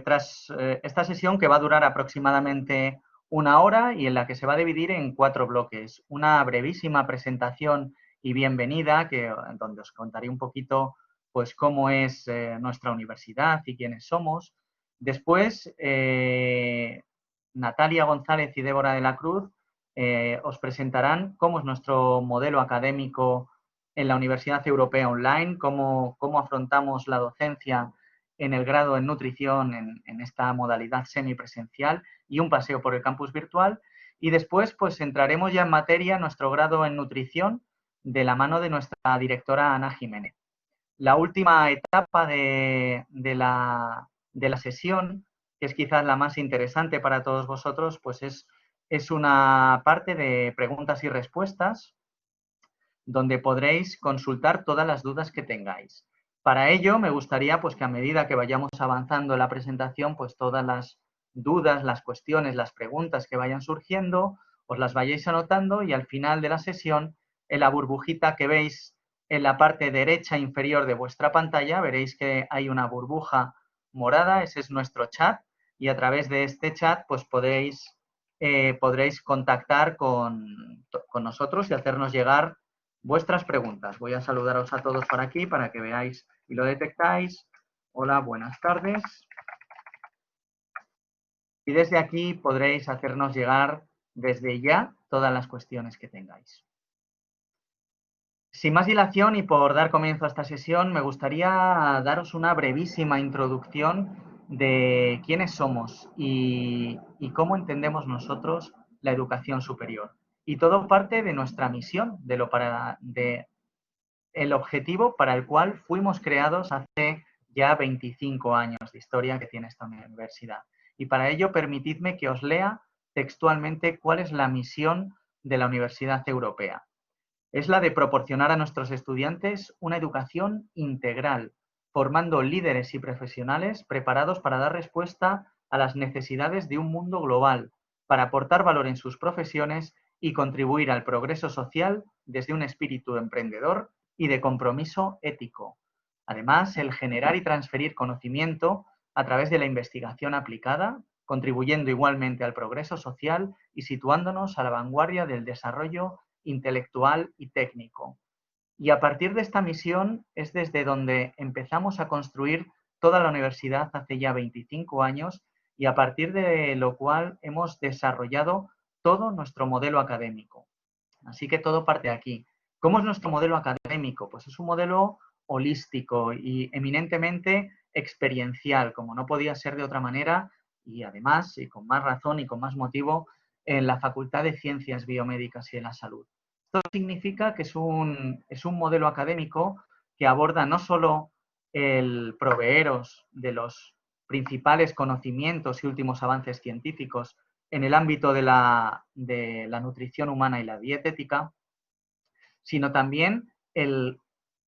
Tras esta sesión, que va a durar aproximadamente 1 hora y en la que se va a dividir en 4 bloques. Una brevísima presentación y bienvenida, donde os contaré un poquito pues, cómo es nuestra universidad y quiénes somos. Después, Natalia González y Débora de la Cruz os presentarán cómo es nuestro modelo académico en la Universidad Europea Online, cómo afrontamos la docencia en el grado en nutrición en esta modalidad semipresencial y un paseo por el campus virtual. Y después pues entraremos ya en materia nuestro grado en nutrición de la mano de nuestra directora Ana Jiménez. La última etapa de la sesión, que es quizás la más interesante para todos vosotros, pues es una parte de preguntas y respuestas donde podréis consultar todas las dudas que tengáis. Para ello, me gustaría pues, que a medida que vayamos avanzando en la presentación, pues todas las dudas, las cuestiones, las preguntas que vayan surgiendo, os las vayáis anotando y al final de la sesión, en la burbujita que veis en la parte derecha inferior de vuestra pantalla, veréis que hay una burbuja morada, ese es nuestro chat, y a través de este chat pues podréis contactar con nosotros y hacernos llegar vuestras preguntas. Voy a saludaros a todos por aquí para que veáis y lo detectáis. Hola, buenas tardes. Y desde aquí podréis hacernos llegar desde ya todas las cuestiones que tengáis. Sin más dilación y por dar comienzo a esta sesión, me gustaría daros una brevísima introducción de quiénes somos y cómo entendemos nosotros la educación superior. Y todo parte de nuestra misión, el objetivo para el cual fuimos creados hace ya 25 años de historia que tiene esta universidad. Y para ello, permitidme que os lea textualmente cuál es la misión de la Universidad Europea. Es la de proporcionar a nuestros estudiantes una educación integral, formando líderes y profesionales preparados para dar respuesta a las necesidades de un mundo global, para aportar valor en sus profesiones y contribuir al progreso social desde un espíritu emprendedor y de compromiso ético. Además, el generar y transferir conocimiento a través de la investigación aplicada, contribuyendo igualmente al progreso social y situándonos a la vanguardia del desarrollo intelectual y técnico. Y a partir de esta misión es desde donde empezamos a construir toda la universidad hace ya 25 años y a partir de lo cual hemos desarrollado todo nuestro modelo académico. Así que todo parte de aquí. ¿Cómo es nuestro modelo académico? Pues es un modelo holístico y eminentemente experiencial, como no podía ser de otra manera, y además, y con más razón y con más motivo, en la Facultad de Ciencias Biomédicas y de la Salud. Esto significa que es un modelo académico que aborda no solo el proveeros de los principales conocimientos y últimos avances científicos en el ámbito de la nutrición humana y la dietética, sino también el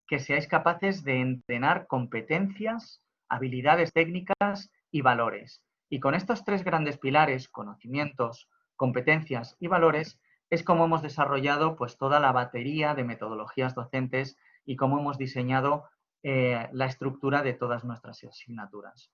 que seáis capaces de entrenar competencias, habilidades técnicas y valores. Y con estos 3 grandes pilares, conocimientos, competencias y valores, es como hemos desarrollado pues, toda la batería de metodologías docentes y cómo hemos diseñado la estructura de todas nuestras asignaturas.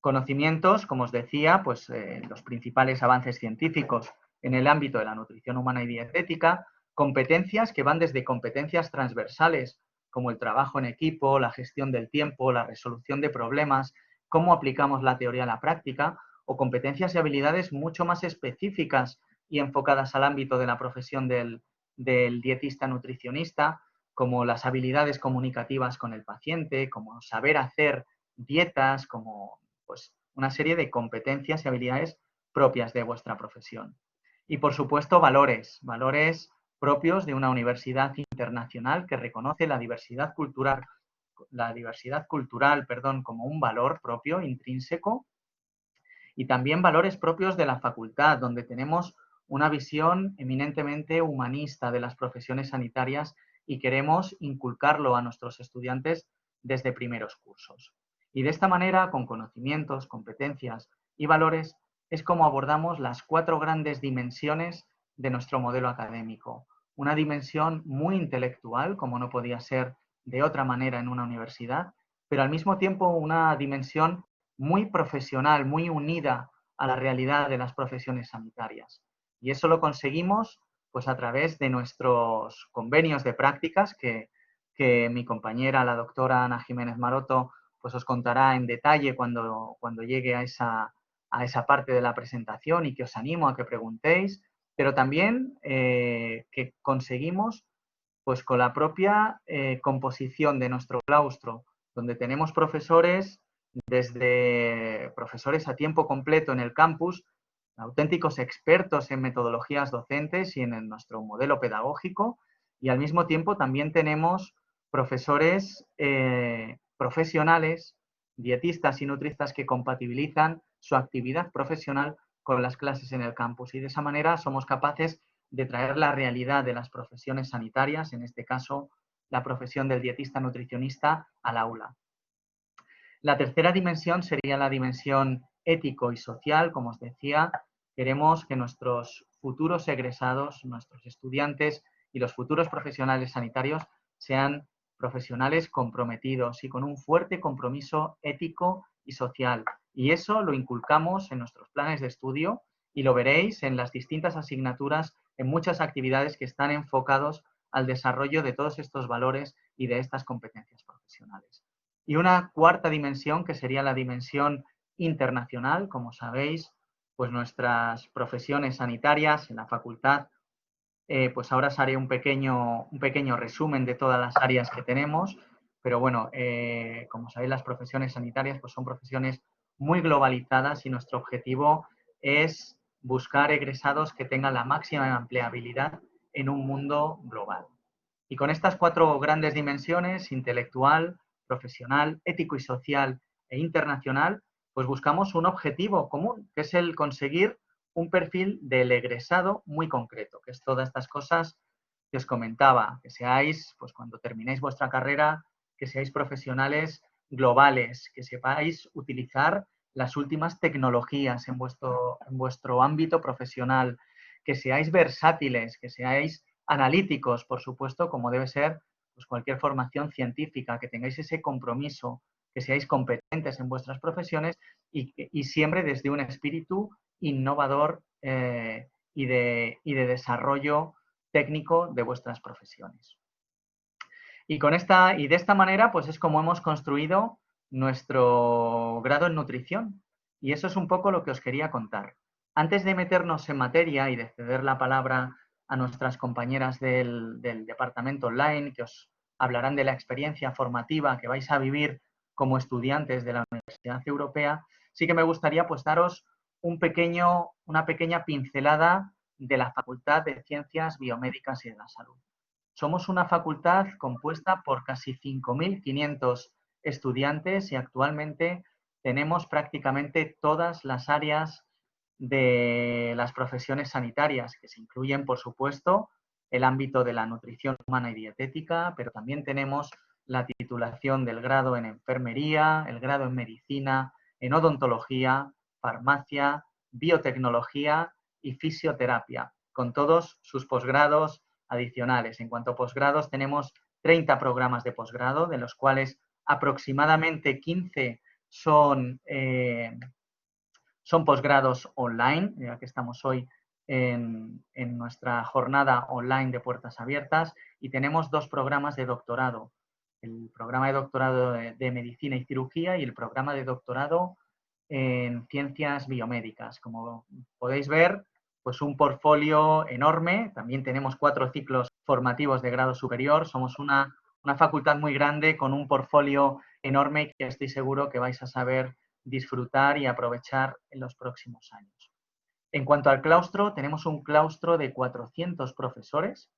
Conocimientos, como os decía, pues los principales avances científicos en el ámbito de la nutrición humana y dietética, competencias que van desde competencias transversales, como el trabajo en equipo, la gestión del tiempo, la resolución de problemas, cómo aplicamos la teoría a la práctica, o competencias y habilidades mucho más específicas y enfocadas al ámbito de la profesión del dietista nutricionista, como las habilidades comunicativas con el paciente, como saber hacer dietas, como pues, una serie de competencias y habilidades propias de vuestra profesión. Y, por supuesto, valores propios de una universidad internacional que reconoce la diversidad cultural, como un valor propio, intrínseco, y también valores propios de la facultad, donde tenemos una visión eminentemente humanista de las profesiones sanitarias y queremos inculcarlo a nuestros estudiantes desde primeros cursos. Y de esta manera, con conocimientos, competencias y valores, es como abordamos las 4 grandes dimensiones de nuestro modelo académico. Una dimensión muy intelectual, como no podía ser de otra manera en una universidad, pero al mismo tiempo una dimensión muy profesional, muy unida a la realidad de las profesiones sanitarias. Y eso lo conseguimos pues a través de nuestros convenios de prácticas que mi compañera, la doctora Ana Jiménez Maroto, pues os contará en detalle cuando llegue a esa parte de la presentación y que os animo a que preguntéis, pero también que conseguimos pues con la propia composición de nuestro claustro, donde tenemos profesores, desde profesores a tiempo completo en el campus, auténticos expertos en metodologías docentes y en nuestro modelo pedagógico, y al mismo tiempo también tenemos profesores profesionales, dietistas y nutristas que compatibilizan su actividad profesional con las clases en el campus, y de esa manera somos capaces de traer la realidad de las profesiones sanitarias, en este caso la profesión del dietista nutricionista, al aula. La tercera dimensión sería la dimensión ético y social. Como os decía, queremos que nuestros futuros egresados, nuestros estudiantes y los futuros profesionales sanitarios sean profesionales comprometidos y con un fuerte compromiso ético y social. Y eso lo inculcamos en nuestros planes de estudio y lo veréis en las distintas asignaturas, en muchas actividades que están enfocados al desarrollo de todos estos valores y de estas competencias profesionales. Y una cuarta dimensión, que sería la dimensión internacional. Como sabéis, pues nuestras profesiones sanitarias en la facultad, pues ahora os haré un pequeño resumen de todas las áreas que tenemos, pero bueno, como sabéis, las profesiones sanitarias pues son profesiones muy globalizadas y nuestro objetivo es buscar egresados que tengan la máxima empleabilidad en un mundo global. Y con estas cuatro grandes dimensiones, intelectual, profesional, ético y social e internacional, pues buscamos un objetivo común, que es el conseguir un perfil del egresado muy concreto, que es todas estas cosas que os comentaba, que seáis, pues cuando terminéis vuestra carrera, que seáis profesionales globales, que sepáis utilizar las últimas tecnologías en vuestro ámbito profesional, que seáis versátiles, que seáis analíticos, por supuesto, como debe ser pues cualquier formación científica, que tengáis ese compromiso, que seáis competentes en vuestras profesiones y siempre desde un espíritu innovador y de desarrollo técnico de vuestras profesiones. Y de esta manera, pues es como hemos construido nuestro grado en nutrición. Y eso es un poco lo que os quería contar. Antes de meternos en materia y de ceder la palabra a nuestras compañeras del departamento online, que os hablarán de la experiencia formativa que vais a vivir como estudiantes de la Universidad Europea, sí que me gustaría pues daros una pequeña pincelada de la Facultad de Ciencias Biomédicas y de la Salud. Somos una facultad compuesta por casi 5.500 estudiantes y actualmente tenemos prácticamente todas las áreas de las profesiones sanitarias, que se incluyen, por supuesto, el ámbito de la nutrición humana y dietética, pero también tenemos la titulación del grado en enfermería, el grado en medicina, en odontología, farmacia, biotecnología y fisioterapia, con todos sus posgrados adicionales. En cuanto a posgrados, tenemos 30 programas de posgrado, de los cuales aproximadamente 15 son posgrados online, ya que estamos hoy en nuestra jornada online de puertas abiertas, y tenemos 2 programas de doctorado, el programa de doctorado de medicina y cirugía y el programa de doctorado en ciencias biomédicas. Como podéis ver, pues un portfolio enorme. También tenemos 4 ciclos formativos de grado superior. Somos una facultad muy grande con un portfolio enorme que estoy seguro que vais a saber disfrutar y aprovechar en los próximos años. En cuanto al claustro, tenemos un claustro de 400 profesores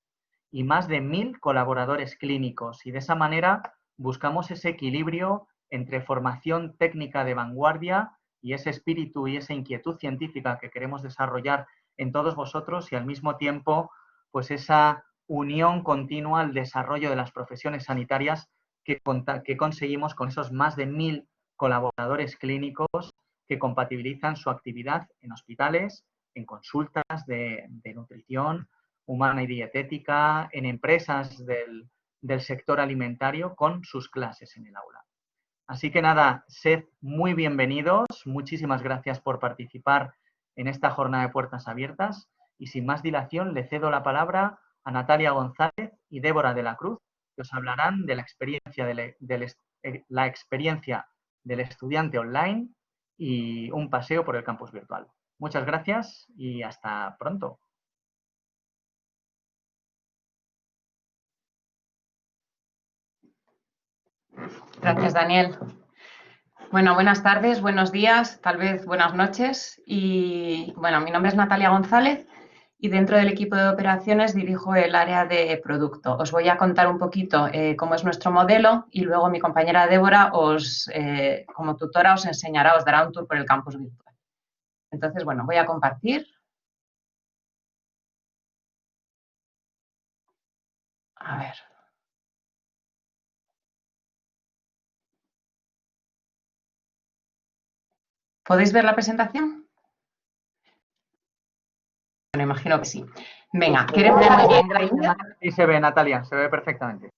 y más de 1.000 colaboradores clínicos, y de esa manera buscamos ese equilibrio entre formación técnica de vanguardia y ese espíritu y esa inquietud científica que queremos desarrollar en todos vosotros, y al mismo tiempo pues esa unión continua al desarrollo de las profesiones sanitarias que conseguimos con esos más de 1.000 colaboradores clínicos que compatibilizan su actividad en hospitales, en consultas de nutrición humana y dietética, en empresas del sector alimentario, con sus clases en el aula. Así que nada, sed muy bienvenidos. Muchísimas gracias por participar en esta jornada de puertas abiertas. Y sin más dilación, le cedo la palabra a Natalia González y Débora de la Cruz, que os hablarán de la experiencia del estudiante online y un paseo por el campus virtual. Muchas gracias y hasta pronto. Gracias, Daniel. Bueno, buenas tardes, buenos días, tal vez buenas noches. Y bueno, mi nombre es Natalia González y dentro del equipo de operaciones dirijo el área de producto. Os voy a contar un poquito cómo es nuestro modelo y luego mi compañera Débora como tutora os enseñará, os dará un tour por el campus virtual. Entonces, bueno, voy a compartir. A ver. ¿Podéis ver la presentación? Bueno, imagino que sí. Venga, queremos muy bien, gracias. Sí se ve, Natalia, se ve perfectamente.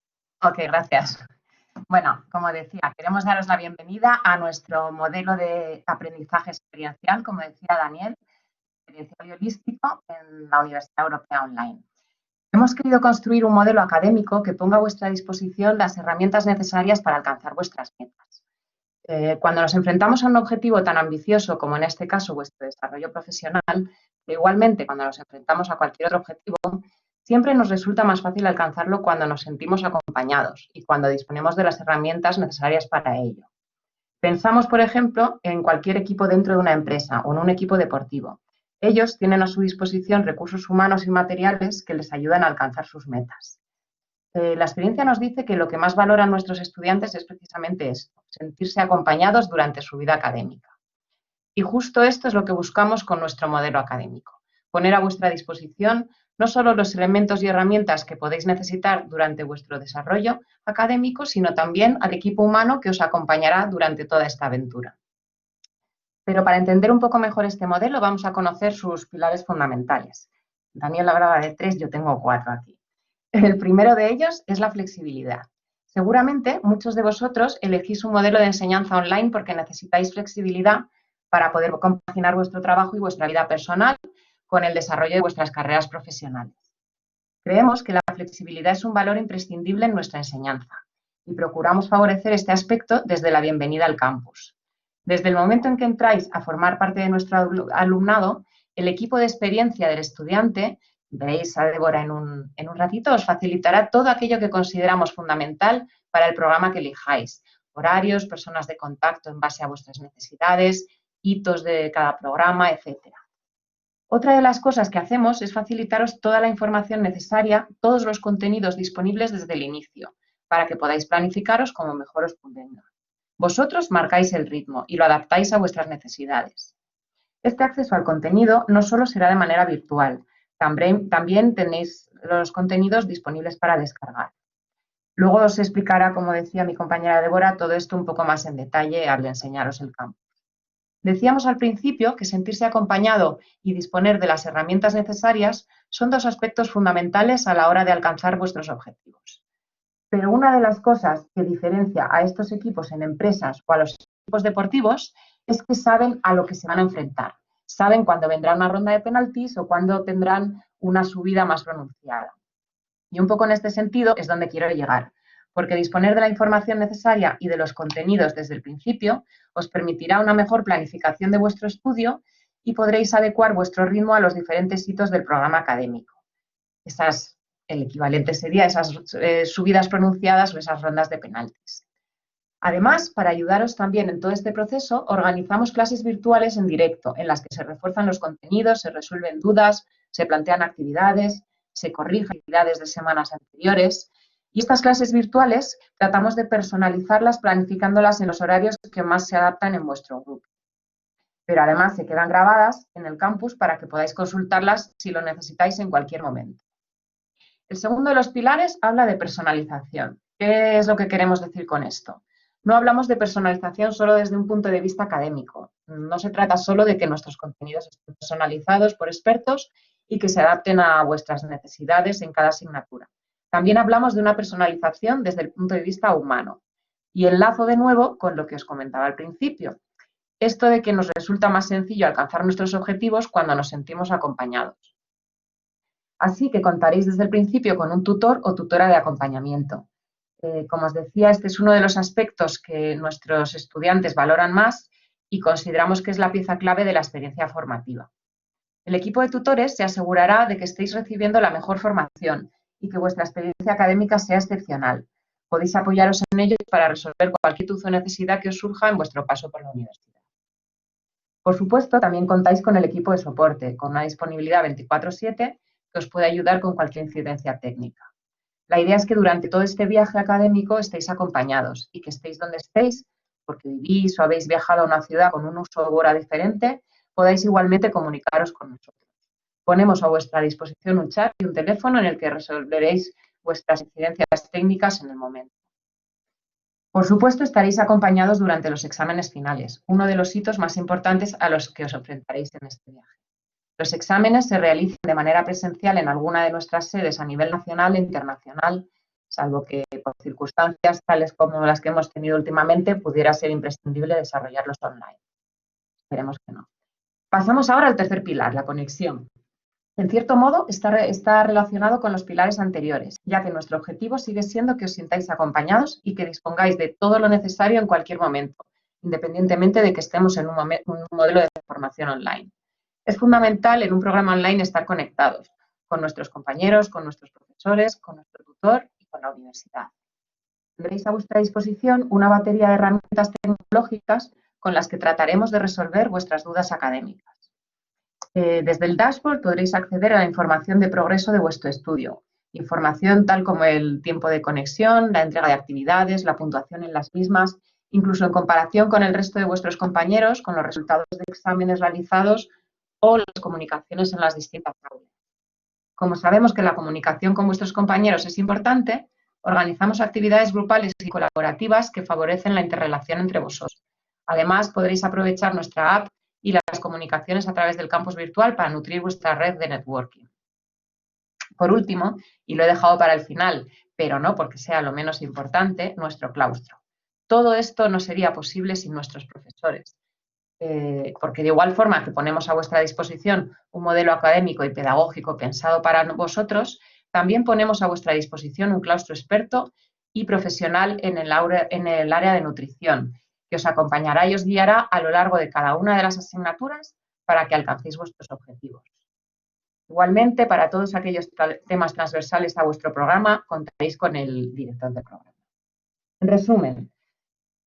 Ok, gracias. Bueno, como decía, queremos daros la bienvenida a nuestro modelo de aprendizaje experiencial, como decía Daniel, experiencial y holístico en la Universidad Europea Online. Hemos querido construir un modelo académico que ponga a vuestra disposición las herramientas necesarias para alcanzar vuestras metas. Cuando nos enfrentamos a un objetivo tan ambicioso como en este caso vuestro desarrollo profesional, pero igualmente cuando nos enfrentamos a cualquier otro objetivo, siempre nos resulta más fácil alcanzarlo cuando nos sentimos acompañados y cuando disponemos de las herramientas necesarias para ello. Pensamos, por ejemplo, en cualquier equipo dentro de una empresa o en un equipo deportivo. Ellos tienen a su disposición recursos humanos y materiales que les ayudan a alcanzar sus metas. La experiencia nos dice que lo que más valoran nuestros estudiantes es precisamente esto, sentirse acompañados durante su vida académica. Y justo esto es lo que buscamos con nuestro modelo académico, poner a vuestra disposición no solo los elementos y herramientas que podéis necesitar durante vuestro desarrollo académico, sino también al equipo humano que os acompañará durante toda esta aventura. Pero para entender un poco mejor este modelo vamos a conocer sus pilares fundamentales. Daniel hablaba de 3, yo tengo 4 aquí. El primero de ellos es la flexibilidad. Seguramente muchos de vosotros elegís un modelo de enseñanza online porque necesitáis flexibilidad para poder compaginar vuestro trabajo y vuestra vida personal con el desarrollo de vuestras carreras profesionales. Creemos que la flexibilidad es un valor imprescindible en nuestra enseñanza y procuramos favorecer este aspecto desde la bienvenida al campus. Desde el momento en que entráis a formar parte de nuestro alumnado, el equipo de experiencia del estudiante, veréis a Débora en un ratito, os facilitará todo aquello que consideramos fundamental para el programa que elijáis. Horarios, personas de contacto en base a vuestras necesidades, hitos de cada programa, etc. Otra de las cosas que hacemos es facilitaros toda la información necesaria, todos los contenidos disponibles desde el inicio, para que podáis planificaros como mejor os convenga. Vosotros marcáis el ritmo y lo adaptáis a vuestras necesidades. Este acceso al contenido no solo será de manera virtual, también tenéis los contenidos disponibles para descargar. Luego os explicará, como decía mi compañera Débora, todo esto un poco más en detalle al enseñaros el campo. Decíamos al principio que sentirse acompañado y disponer de las herramientas necesarias son 2 aspectos fundamentales a la hora de alcanzar vuestros objetivos. Pero una de las cosas que diferencia a estos equipos en empresas o a los equipos deportivos es que saben a lo que se van a enfrentar. Saben cuándo vendrá una ronda de penaltis o cuándo tendrán una subida más pronunciada. Y un poco en este sentido es donde quiero llegar, porque disponer de la información necesaria y de los contenidos desde el principio os permitirá una mejor planificación de vuestro estudio y podréis adecuar vuestro ritmo a los diferentes hitos del programa académico. El equivalente sería esas subidas pronunciadas o esas rondas de penaltis. Además, para ayudaros también en todo este proceso, organizamos clases virtuales en directo, en las que se refuerzan los contenidos, se resuelven dudas, se plantean actividades, se corrigen actividades de semanas anteriores. Y estas clases virtuales tratamos de personalizarlas planificándolas en los horarios que más se adaptan en vuestro grupo. Pero además se quedan grabadas en el campus para que podáis consultarlas si lo necesitáis en cualquier momento. El segundo de los pilares habla de personalización. ¿Qué es lo que queremos decir con esto? No hablamos de personalización solo desde un punto de vista académico. No se trata solo de que nuestros contenidos estén personalizados por expertos y que se adapten a vuestras necesidades en cada asignatura. También hablamos de una personalización desde el punto de vista humano. Y enlazo de nuevo con lo que os comentaba al principio. Esto de que nos resulta más sencillo alcanzar nuestros objetivos cuando nos sentimos acompañados. Así que contaréis desde el principio con un tutor o tutora de acompañamiento. Como os decía, este es uno de los aspectos que nuestros estudiantes valoran más y consideramos que es la pieza clave de la experiencia formativa. El equipo de tutores se asegurará de que estéis recibiendo la mejor formación y que vuestra experiencia académica sea excepcional. Podéis apoyaros en ellos para resolver cualquier inquietud o necesidad que os surja en vuestro paso por la universidad. Por supuesto, también contáis con el equipo de soporte, con una disponibilidad 24/7 que os puede ayudar con cualquier incidencia técnica. La idea es que durante todo este viaje académico estéis acompañados y que estéis donde estéis, porque vivís o habéis viajado a una ciudad con un uso u hora diferente, podáis igualmente comunicaros con nosotros. Ponemos a vuestra disposición un chat y un teléfono en el que resolveréis vuestras incidencias técnicas en el momento. Por supuesto, estaréis acompañados durante los exámenes finales, uno de los hitos más importantes a los que os enfrentaréis en este viaje. Los exámenes se realizan de manera presencial en alguna de nuestras sedes a nivel nacional e internacional, salvo que por circunstancias tales como las que hemos tenido últimamente pudiera ser imprescindible desarrollarlos online. Esperemos que no. Pasamos ahora al tercer pilar, la conexión. En cierto modo, está relacionado con los pilares anteriores, ya que nuestro objetivo sigue siendo que os sintáis acompañados y que dispongáis de todo lo necesario en cualquier momento, independientemente de que estemos en un modelo de formación online. Es fundamental en un programa online estar conectados con nuestros compañeros, con nuestros profesores, con nuestro tutor y con la universidad. Tendréis a vuestra disposición una batería de herramientas tecnológicas con las que trataremos de resolver vuestras dudas académicas. Desde el dashboard podréis acceder a la información de progreso de vuestro estudio, información tal como el tiempo de conexión, la entrega de actividades, la puntuación en las mismas, incluso en comparación con el resto de vuestros compañeros, con los resultados de exámenes realizados o las comunicaciones en las distintas aulas. Como sabemos que la comunicación con vuestros compañeros es importante, organizamos actividades grupales y colaborativas que favorecen la interrelación entre vosotros. Además, podréis aprovechar nuestra app y las comunicaciones a través del campus virtual para nutrir vuestra red de networking. Por último, y lo he dejado para el final, pero no porque sea lo menos importante, nuestro claustro. Todo esto no sería posible sin nuestros profesores, porque de igual forma que ponemos a vuestra disposición un modelo académico y pedagógico pensado para vosotros, también ponemos a vuestra disposición un claustro experto y profesional en el área de nutrición, que os acompañará y os guiará a lo largo de cada una de las asignaturas para que alcancéis vuestros objetivos. Igualmente, para todos aquellos temas transversales a vuestro programa, contaréis con el director de programa. En resumen,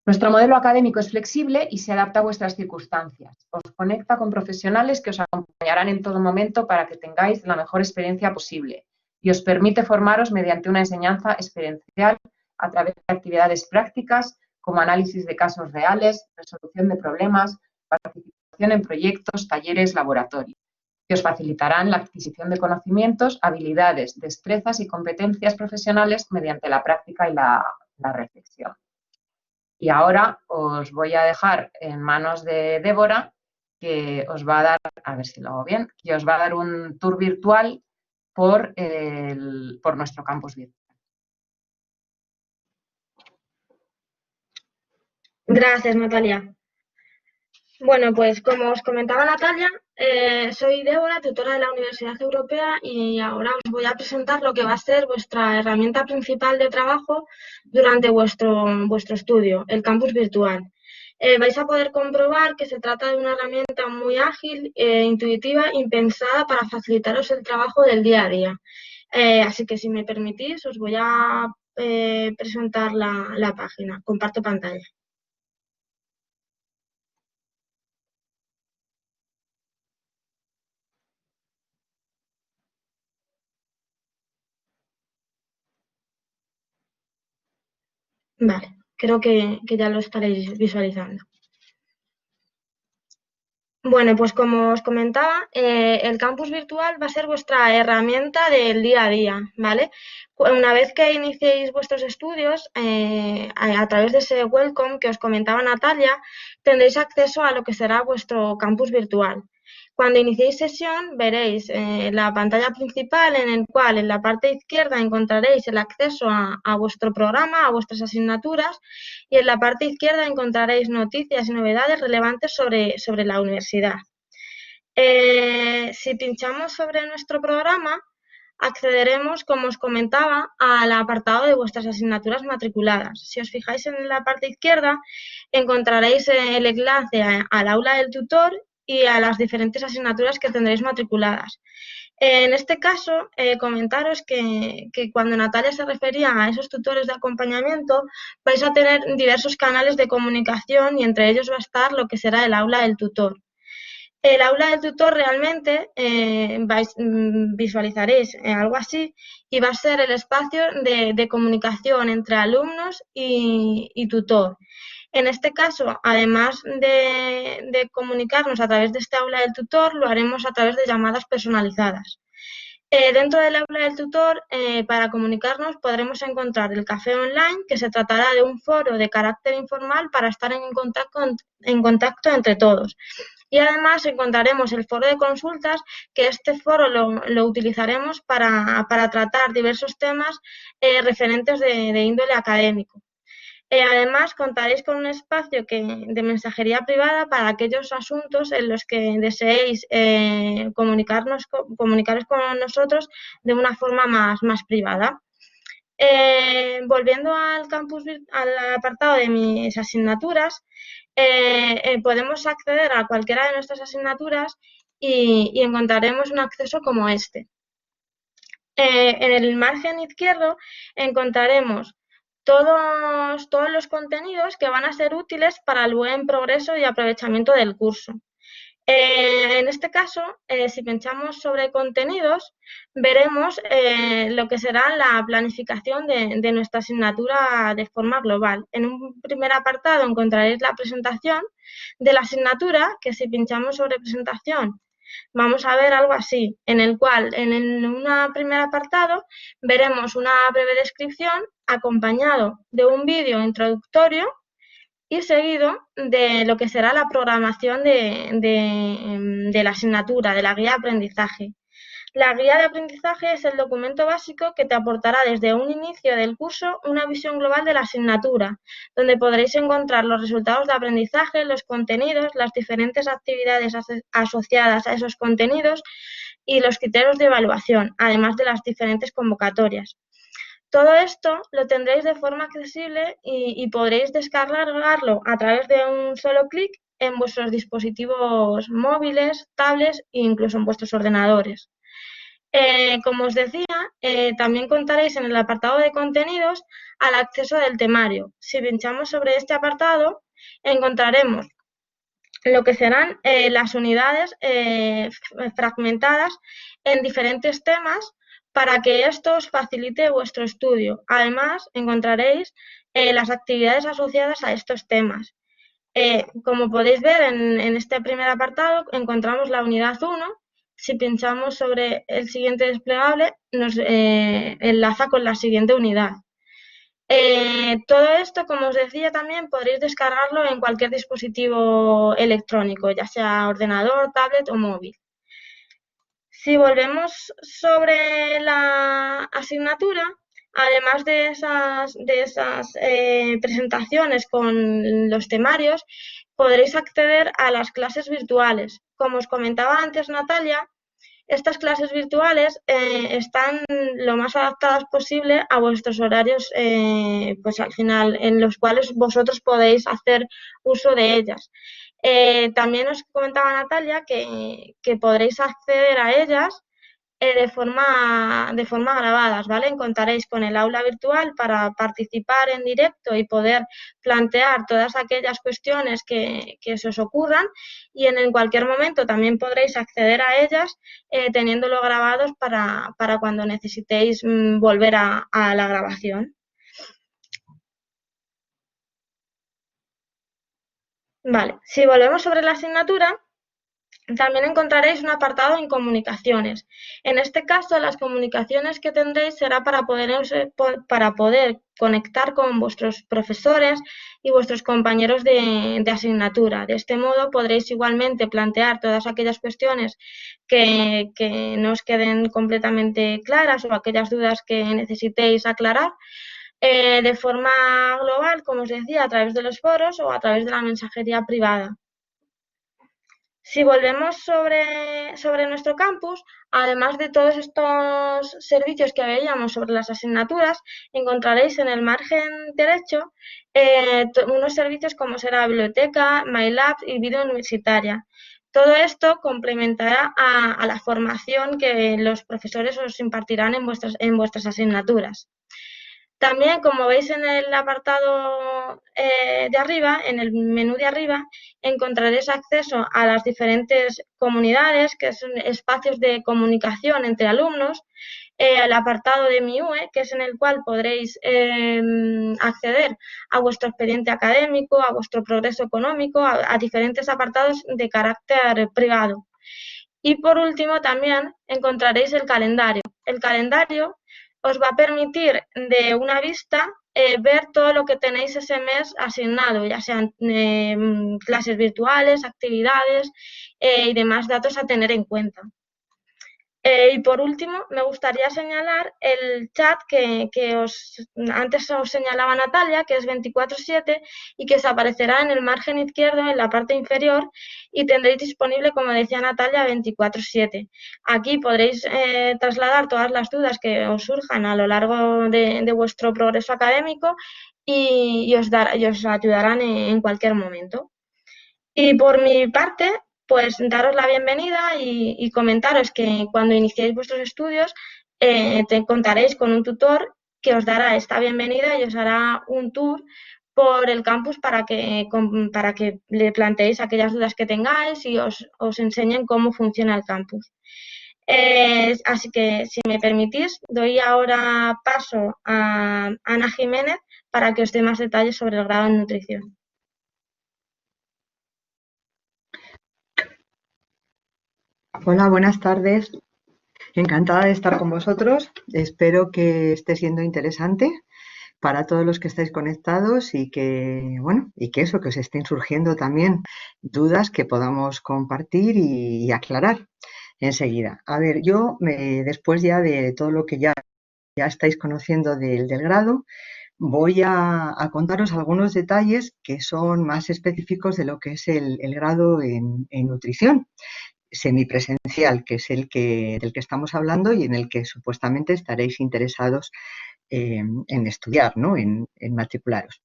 nuestro modelo académico es flexible y se adapta a vuestras circunstancias. Os conecta con profesionales que os acompañarán en todo momento para que tengáis la mejor experiencia posible y os permite formaros mediante una enseñanza experiencial a través de actividades prácticas como análisis de casos reales, resolución de problemas, participación en proyectos, talleres, laboratorios, que os facilitarán la adquisición de conocimientos, habilidades, destrezas y competencias profesionales mediante la práctica y la reflexión. Y ahora os voy a dejar en manos de Débora, que os va a dar, a ver si lo hago bien, que os va a dar un tour virtual por nuestro campus virtual. Gracias, Natalia. Bueno, pues como os comentaba Natalia, soy Débora, tutora de la Universidad Europea, y ahora os voy a presentar lo que va a ser vuestra herramienta principal de trabajo durante vuestro estudio, el campus virtual. Vais a poder comprobar que se trata de una herramienta muy ágil, intuitiva y pensada para facilitaros el trabajo del día a día. Así que si me permitís, os voy a presentar la página. Comparto pantalla. Vale, creo que ya lo estaréis visualizando. Bueno, pues como os comentaba, el campus virtual va a ser vuestra herramienta del día a día, ¿vale? Una vez que iniciéis vuestros estudios, a través de ese welcome que os comentaba Natalia, tendréis acceso a lo que será vuestro campus virtual. Cuando iniciéis sesión veréis la pantalla principal en la cual en la parte izquierda encontraréis el acceso a vuestro programa, a vuestras asignaturas, y en la parte izquierda encontraréis noticias y novedades relevantes sobre la universidad. Si pinchamos sobre nuestro programa, accederemos, como os comentaba, al apartado de vuestras asignaturas matriculadas. Si os fijáis en la parte izquierda, encontraréis el enlace al aula del tutor y a las diferentes asignaturas que tendréis matriculadas. En este caso, comentaros que cuando Natalia se refería a esos tutores de acompañamiento, vais a tener diversos canales de comunicación y entre ellos va a estar lo que será el aula del tutor. El aula del tutor realmente visualizaréis algo así y va a ser el espacio de comunicación entre alumnos y tutor. En este caso, además de comunicarnos a través de este aula del tutor, lo haremos a través de llamadas personalizadas. Dentro del aula del tutor, para comunicarnos podremos encontrar el café online, que se tratará de un foro de carácter informal para estar en contacto entre todos. Y además encontraremos el foro de consultas, que este foro lo utilizaremos para tratar diversos temas referentes de índole académico. Además, contaréis con un espacio de mensajería privada para aquellos asuntos en los que deseéis comunicaros con nosotros de una forma más privada. Volviendo al apartado de mis asignaturas, podemos acceder a cualquiera de nuestras asignaturas y encontraremos un acceso como este. En el margen izquierdo encontraremos todos los contenidos que van a ser útiles para el buen progreso y aprovechamiento del curso. En este caso, si pinchamos sobre contenidos, veremos lo que será la planificación de nuestra asignatura de forma global. En un primer apartado encontraréis la presentación de la asignatura, que si pinchamos sobre presentación, vamos a ver algo así, en el cual en un primer apartado veremos una breve descripción acompañado de un vídeo introductorio y seguido de lo que será la programación de la asignatura, de la guía de aprendizaje. La guía de aprendizaje es el documento básico que te aportará desde un inicio del curso una visión global de la asignatura, donde podréis encontrar los resultados de aprendizaje, los contenidos, las diferentes actividades asociadas a esos contenidos y los criterios de evaluación, además de las diferentes convocatorias. Todo esto lo tendréis de forma accesible y podréis descargarlo a través de un solo clic en vuestros dispositivos móviles, tablets e incluso en vuestros ordenadores. Como os decía, también contaréis en el apartado de contenidos al acceso del temario. Si pinchamos sobre este apartado, encontraremos lo que serán las unidades fragmentadas en diferentes temas para que esto os facilite vuestro estudio. Además, encontraréis las actividades asociadas a estos temas. Como podéis ver en este primer apartado, encontramos la unidad 1. Si pinchamos sobre el siguiente desplegable, nos enlaza con la siguiente unidad. Todo esto, como os decía, también podréis descargarlo en cualquier dispositivo electrónico, ya sea ordenador, tablet o móvil. Si volvemos sobre la asignatura, además de esas presentaciones con los temarios, podréis acceder a las clases virtuales. Como os comentaba antes Natalia, estas clases virtuales están lo más adaptadas posible a vuestros horarios, pues al final, en los cuales vosotros podéis hacer uso de ellas. También os comentaba Natalia que podréis acceder a ellas de forma grabadas, ¿vale? Contaréis con el aula virtual para participar en directo y poder plantear todas aquellas cuestiones que se os ocurran y en cualquier momento también podréis acceder a ellas teniéndolo grabados para cuando necesitéis volver a la grabación. Vale, si volvemos sobre la asignatura, también encontraréis un apartado en comunicaciones. En este caso, las comunicaciones que tendréis será para poder conectar con vuestros profesores y vuestros compañeros de asignatura. De este modo podréis igualmente plantear todas aquellas cuestiones que no os queden completamente claras o aquellas dudas que necesitéis aclarar de forma global, como os decía, a través de los foros o a través de la mensajería privada. Si volvemos sobre nuestro campus, además de todos estos servicios que veíamos sobre las asignaturas, encontraréis en el margen derecho unos servicios como será biblioteca, MyLab y vida universitaria. Todo esto complementará a la formación que los profesores os impartirán en vuestras asignaturas. También, como veis en el apartado de arriba, en el menú de arriba, encontraréis acceso a las diferentes comunidades, que son espacios de comunicación entre alumnos, el apartado de MIUE, que es en el cual podréis acceder a vuestro expediente académico, a vuestro progreso económico, a diferentes apartados de carácter privado. Y por último, también encontraréis el calendario. El calendario os va a permitir de una vista ver todo lo que tenéis ese mes asignado, ya sean clases virtuales, actividades y demás datos a tener en cuenta. Y por último, me gustaría señalar el chat que antes os señalaba Natalia, que es 24/7 y que os aparecerá en el margen izquierdo, en la parte inferior, y tendréis disponible, como decía Natalia, 24/7. Aquí podréis trasladar todas las dudas que os surjan a lo largo de vuestro progreso académico y os ayudarán en cualquier momento. Y por mi parte, pues daros la bienvenida y comentaros que cuando iniciéis vuestros estudios contaréis con un tutor que os dará esta bienvenida y os hará un tour por el campus para que le planteéis aquellas dudas que tengáis y os enseñen cómo funciona el campus. Así que, si me permitís, doy ahora paso a Ana Jiménez para que os dé más detalles sobre el grado en nutrición. Hola, buenas tardes. Encantada de estar con vosotros. Espero que esté siendo interesante para todos los que estáis conectados y que, bueno, que os estén surgiendo también dudas que podamos compartir y aclarar enseguida. A ver, yo después ya de todo lo que ya estáis conociendo del grado, voy a contaros algunos detalles que son más específicos de lo que es el grado en nutrición semipresencial, que es del que estamos hablando y en el que supuestamente estaréis interesados en estudiar, ¿no? En matricularos.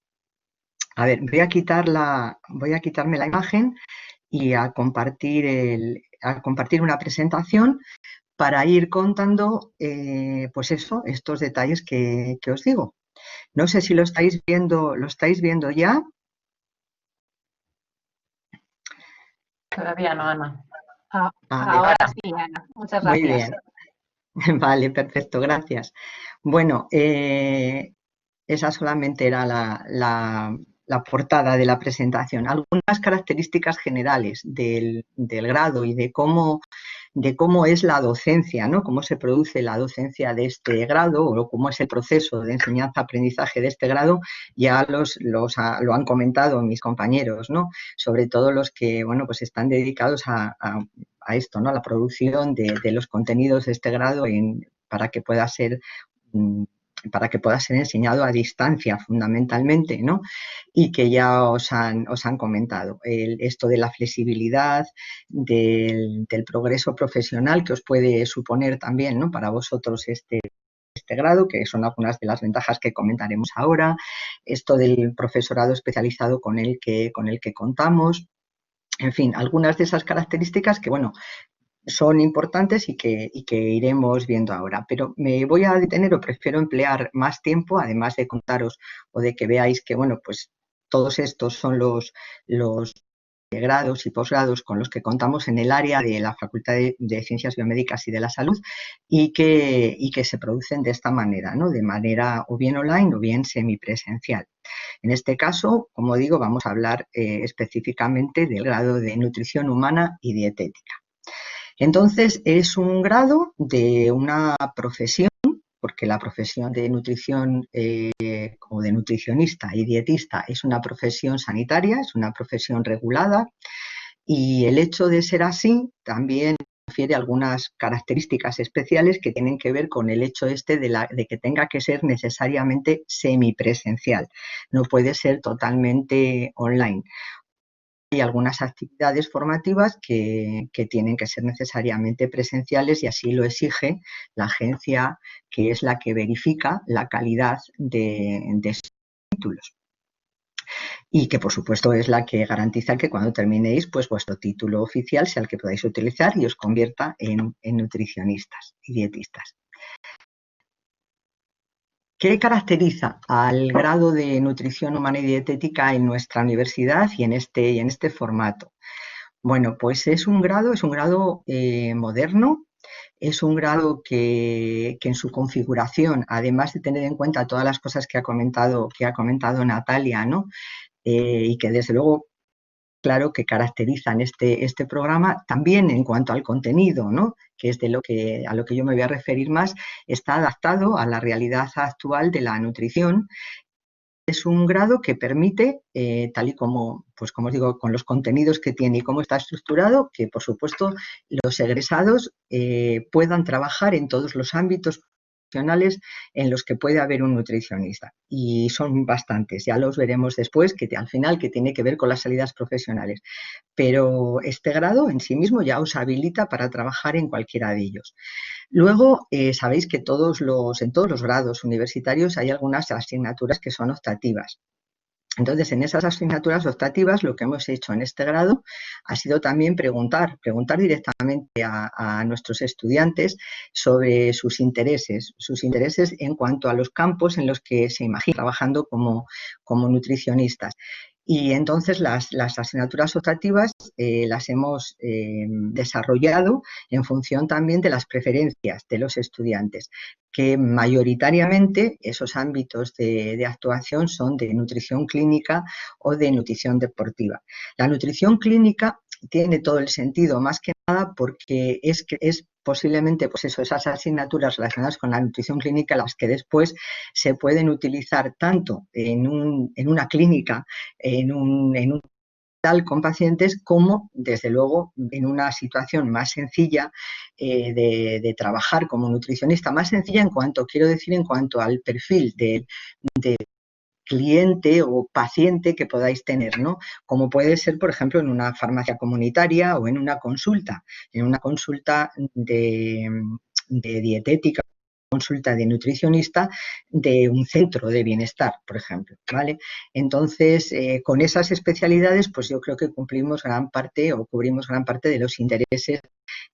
A ver, voy a quitarme la imagen y a compartir una presentación para ir contando, pues eso, estos detalles que os digo. No sé si lo estáis viendo ya. Todavía no, Ana. Vale. Ahora sí, Ana. Muchas gracias. Muy bien. Vale, perfecto, gracias. Bueno, esa solamente era la portada de la presentación. Algunas características generales del grado y de cómo es la docencia, ¿no? Cómo se produce la docencia de este grado o cómo es el proceso de enseñanza-aprendizaje de este grado, ya lo han comentado mis compañeros, ¿no? Sobre todo los que, bueno, pues están dedicados a esto, ¿no? A la producción de los contenidos de este grado para que pueda ser enseñado a distancia fundamentalmente, ¿no? Y que ya os han comentado. Esto de la flexibilidad, del progreso profesional que os puede suponer también, ¿no? Para vosotros este grado, que son algunas de las ventajas que comentaremos ahora. Esto del profesorado especializado con el que contamos. En fin, algunas de esas características que, bueno, son importantes y que iremos viendo ahora. Pero me voy a detener o prefiero emplear más tiempo, además de contaros o de que veáis que, bueno, pues todos estos son los grados y posgrados con los que contamos en el área de la Facultad de Ciencias Biomédicas y de la Salud y que se producen de esta manera, ¿no? De manera o bien online o bien semipresencial. En este caso, como digo, vamos a hablar específicamente del grado de Nutrición Humana y Dietética. Entonces, es un grado de una profesión porque la profesión de nutrición o de nutricionista y dietista es una profesión sanitaria, es una profesión regulada, y el hecho de ser así también confiere algunas características especiales que tienen que ver con el hecho de que tenga que ser necesariamente semipresencial, no puede ser totalmente online. Hay algunas actividades formativas que tienen que ser necesariamente presenciales y así lo exige la agencia que es la que verifica la calidad de estos títulos. Y que, por supuesto, es la que garantiza que cuando terminéis, pues vuestro título oficial sea el que podáis utilizar y os convierta en nutricionistas y dietistas. ¿Qué caracteriza al grado de nutrición humana y dietética en nuestra universidad y en este formato? Bueno, pues es un grado moderno, es un grado que en su configuración, además de tener en cuenta todas las cosas que ha comentado Natalia, ¿no? Y que desde luego, claro, que caracterizan este programa, también en cuanto al contenido, ¿no? Que es a lo que yo me voy a referir más, está adaptado a la realidad actual de la nutrición. Es un grado que permite, tal y como, pues como os digo, con los contenidos que tiene y cómo está estructurado, que por supuesto los egresados puedan trabajar en todos los ámbitos profesionales en los que puede haber un nutricionista. Y son bastantes, ya los veremos después, que al final que tiene que ver con las salidas profesionales. Pero este grado en sí mismo ya os habilita para trabajar en cualquiera de ellos. Luego, sabéis que en todos los grados universitarios hay algunas asignaturas que son optativas. Entonces, en esas asignaturas optativas, lo que hemos hecho en este grado ha sido también preguntar directamente a nuestros estudiantes sobre sus intereses en cuanto a los campos en los que se imaginan trabajando como nutricionistas. Y entonces las asignaturas optativas las hemos desarrollado en función también de las preferencias de los estudiantes, que mayoritariamente esos ámbitos de actuación son de nutrición clínica o de nutrición deportiva. La nutrición clínica tiene todo el sentido, más que nada porque es posiblemente pues esas asignaturas relacionadas con la nutrición clínica las que después se pueden utilizar tanto en una clínica, en un hospital con pacientes, como desde luego en una situación más sencilla de trabajar como nutricionista, más sencilla en cuanto al perfil de cliente o paciente que podáis tener, ¿no? Como puede ser, por ejemplo, en una farmacia comunitaria o en una consulta de dietética, consulta de nutricionista de un centro de bienestar, por ejemplo, ¿vale? Entonces, con esas especialidades, pues yo creo que cubrimos gran parte de los intereses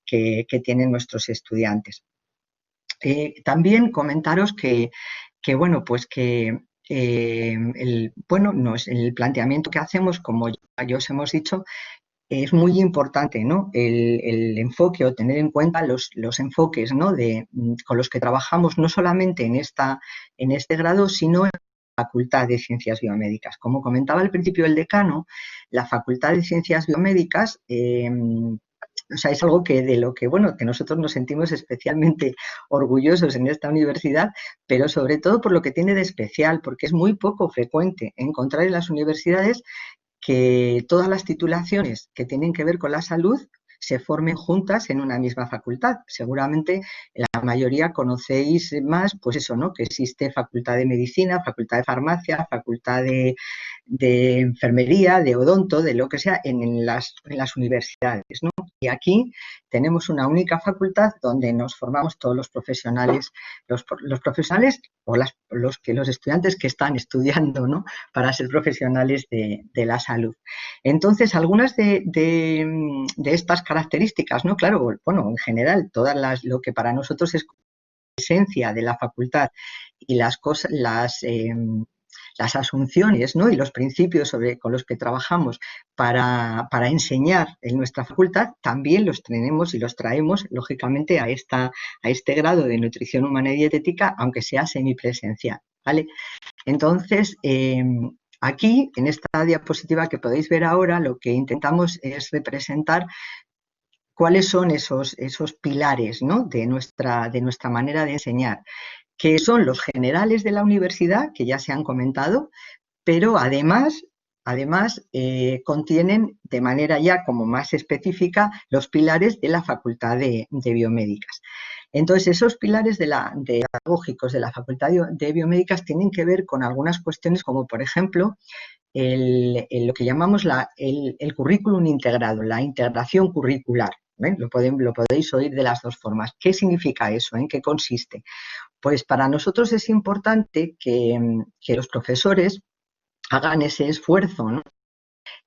que tienen nuestros estudiantes. También comentaros que bueno, pues que el planteamiento que hacemos, como ya os hemos dicho, es muy importante, ¿no? El enfoque o tener en cuenta los enfoques, ¿no? Con los que trabajamos no solamente en este grado, sino en la Facultad de Ciencias Biomédicas. Como comentaba al principio el decano, la Facultad de Ciencias Biomédicas es algo que nosotros nos sentimos especialmente orgullosos en esta universidad, pero sobre todo por lo que tiene de especial, porque es muy poco frecuente encontrar en las universidades que todas las titulaciones que tienen que ver con la salud se formen juntas en una misma facultad. Seguramente la mayoría conocéis más, pues eso, ¿no? Que existe facultad de medicina, facultad de farmacia, facultad de enfermería, de odonto, de lo que sea, en las universidades, ¿no? Y aquí tenemos una única facultad donde nos formamos todos los profesionales, los profesionales o los estudiantes que están estudiando, ¿no? Para ser profesionales de la salud. Entonces, algunas de estas características, ¿no? Claro, bueno, en general, lo que para nosotros es la esencia de la facultad y las asunciones, ¿no? Y los principios con los que trabajamos para enseñar en nuestra facultad, también los tenemos y los traemos, lógicamente, a este grado de nutrición humana y dietética, aunque sea semipresencial, ¿vale? Entonces, aquí, en esta diapositiva que podéis ver ahora, lo que intentamos es representar cuáles son esos pilares, ¿no? de nuestra manera de enseñar. que son los generales de la universidad, que ya se han comentado, pero además contienen de manera ya como más específica los pilares de la Facultad de Biomédicas. Entonces, esos pilares pedagógicos de la Facultad de Biomédicas tienen que ver con algunas cuestiones como, por ejemplo, lo que llamamos el currículum integrado, la integración curricular. Lo podéis oír de las dos formas. ¿Qué significa eso? ¿En qué consiste? Pues para nosotros es importante que los profesores hagan ese esfuerzo, ¿no?,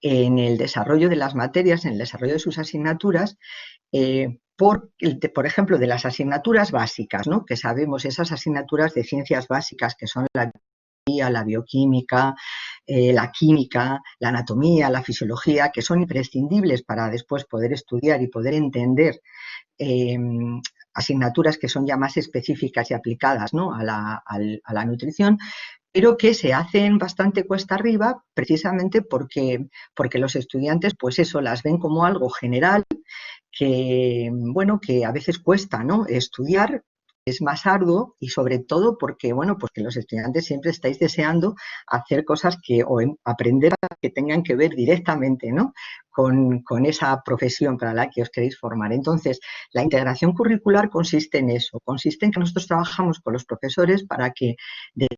en el desarrollo de las materias, en el desarrollo de sus asignaturas, por ejemplo, de las asignaturas básicas, ¿no?, que sabemos, esas asignaturas de ciencias básicas que son la biología, la bioquímica, la química, la anatomía, la fisiología, que son imprescindibles para después poder estudiar y poder entender asignaturas que son ya más específicas y aplicadas, ¿no?, a la nutrición, pero que se hacen bastante cuesta arriba precisamente porque los estudiantes, pues eso, las ven como algo general que, bueno, que a veces cuesta, ¿no?, estudiar, es más arduo, y sobre todo porque, bueno, pues que los estudiantes siempre estáis deseando hacer cosas o aprender que tengan que ver directamente, ¿no?, con esa profesión para la que os queréis formar. Entonces, la integración curricular consiste en eso, consiste en que nosotros trabajamos con los profesores para que de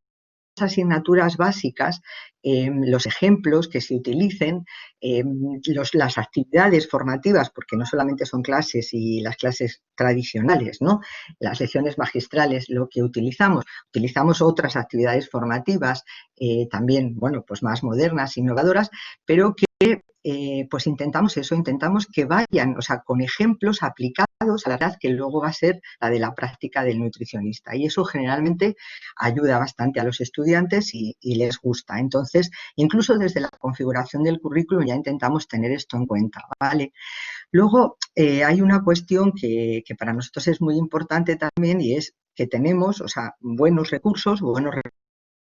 asignaturas básicas, los ejemplos que se utilicen, las actividades formativas, porque no solamente son clases y las clases tradicionales, ¿no?, las lecciones magistrales, lo que utilizamos otras actividades formativas, también, bueno, pues más modernas, innovadoras, pero que pues intentamos que vayan, o sea, con ejemplos aplicados a la edad que luego va a ser la de la práctica del nutricionista, y eso generalmente ayuda bastante a los estudiantes y les gusta. Entonces, incluso desde la configuración del currículum ya intentamos tener esto en cuenta, ¿vale? Luego, hay una cuestión que para nosotros es muy importante también, y es que tenemos, o sea, buenos recursos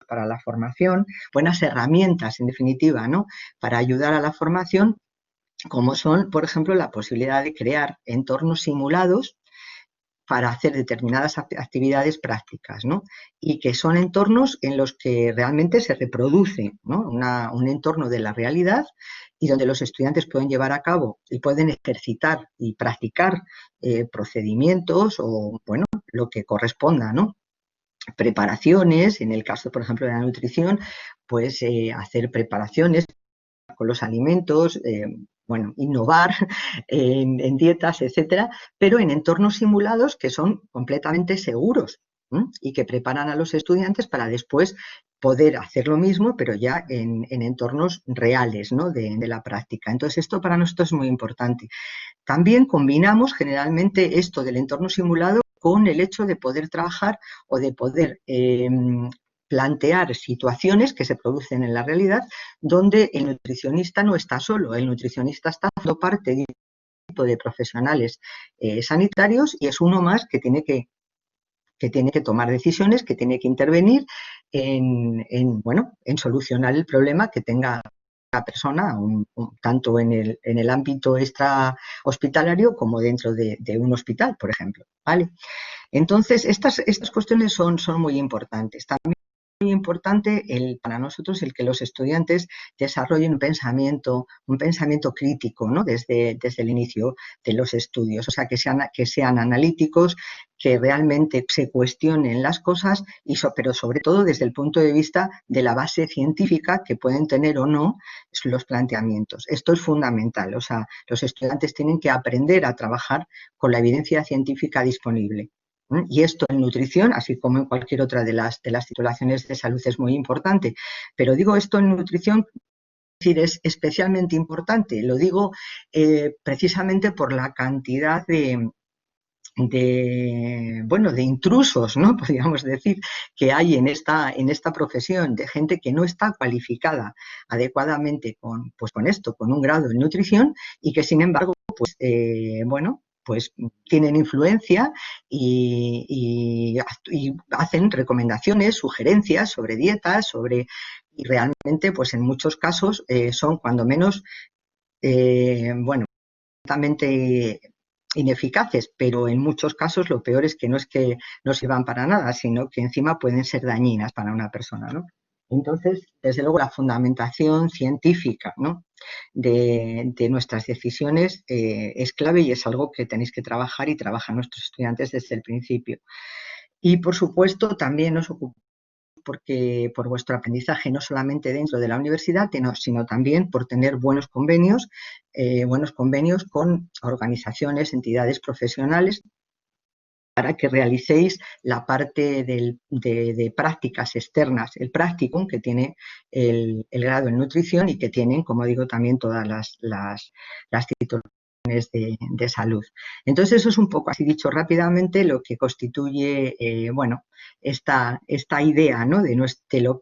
para la formación, buenas herramientas, en definitiva, ¿no?, para ayudar a la formación, como son, por ejemplo, la posibilidad de crear entornos simulados para hacer determinadas actividades prácticas, ¿no?, y que son entornos en los que realmente se reproduce, ¿no?, un entorno de la realidad, y donde los estudiantes pueden llevar a cabo y pueden ejercitar y practicar procedimientos o, bueno, lo que corresponda, ¿no?, preparaciones, en el caso, por ejemplo, de la nutrición, pues hacer preparaciones con los alimentos, bueno, innovar en dietas, etcétera, pero en entornos simulados que son completamente seguros, y que preparan a los estudiantes para después poder hacer lo mismo, pero ya en entornos reales, ¿no?, de la práctica. Entonces, esto para nosotros es muy importante. También combinamos generalmente esto del entorno simulado con el hecho de poder trabajar o de poder plantear situaciones que se producen en la realidad donde el nutricionista no está solo, el nutricionista está formando parte de un grupo de profesionales sanitarios, y es uno más que tiene que tomar decisiones, que tiene que intervenir bueno, en solucionar el problema que tenga la persona, tanto en el ámbito extrahospitalario como dentro de un hospital, por ejemplo, ¿vale? Entonces, estas cuestiones son muy importantes. También es muy importante para nosotros el que los estudiantes desarrollen un pensamiento crítico, ¿no?, desde el inicio de los estudios, o sea, que sean analíticos, que realmente se cuestionen las cosas, pero sobre todo desde el punto de vista de la base científica que pueden tener o no los planteamientos. Esto es fundamental, o sea, los estudiantes tienen que aprender a trabajar con la evidencia científica disponible. Y esto en nutrición, así como en cualquier otra de las titulaciones de salud, es muy importante. Pero digo esto en nutrición, es especialmente importante. Lo digo precisamente por la cantidad de intrusos, ¿no?, podríamos decir, que hay en esta profesión, de gente que no está cualificada adecuadamente con un grado en nutrición, y que sin embargo, pues tienen influencia y hacen recomendaciones, sugerencias sobre dietas, y realmente, pues en muchos casos son cuando menos, completamente ineficaces, pero en muchos casos lo peor es que no sirvan para nada, sino que encima pueden ser dañinas para una persona, ¿no? Entonces, desde luego, la fundamentación científica, ¿no?, de nuestras decisiones es clave y es algo que tenéis que trabajar y trabajan nuestros estudiantes desde el principio. Y, por supuesto, también nos ocupamos por vuestro aprendizaje, no solamente dentro de la universidad, sino también por tener buenos convenios con organizaciones, entidades profesionales, para que realicéis la parte de prácticas externas, el practicum que tiene el grado en nutrición y que tienen, como digo, también todas las titulaciones de salud. Entonces, eso es un poco, así dicho rápidamente, lo que constituye, bueno, esta idea, ¿no?, de lo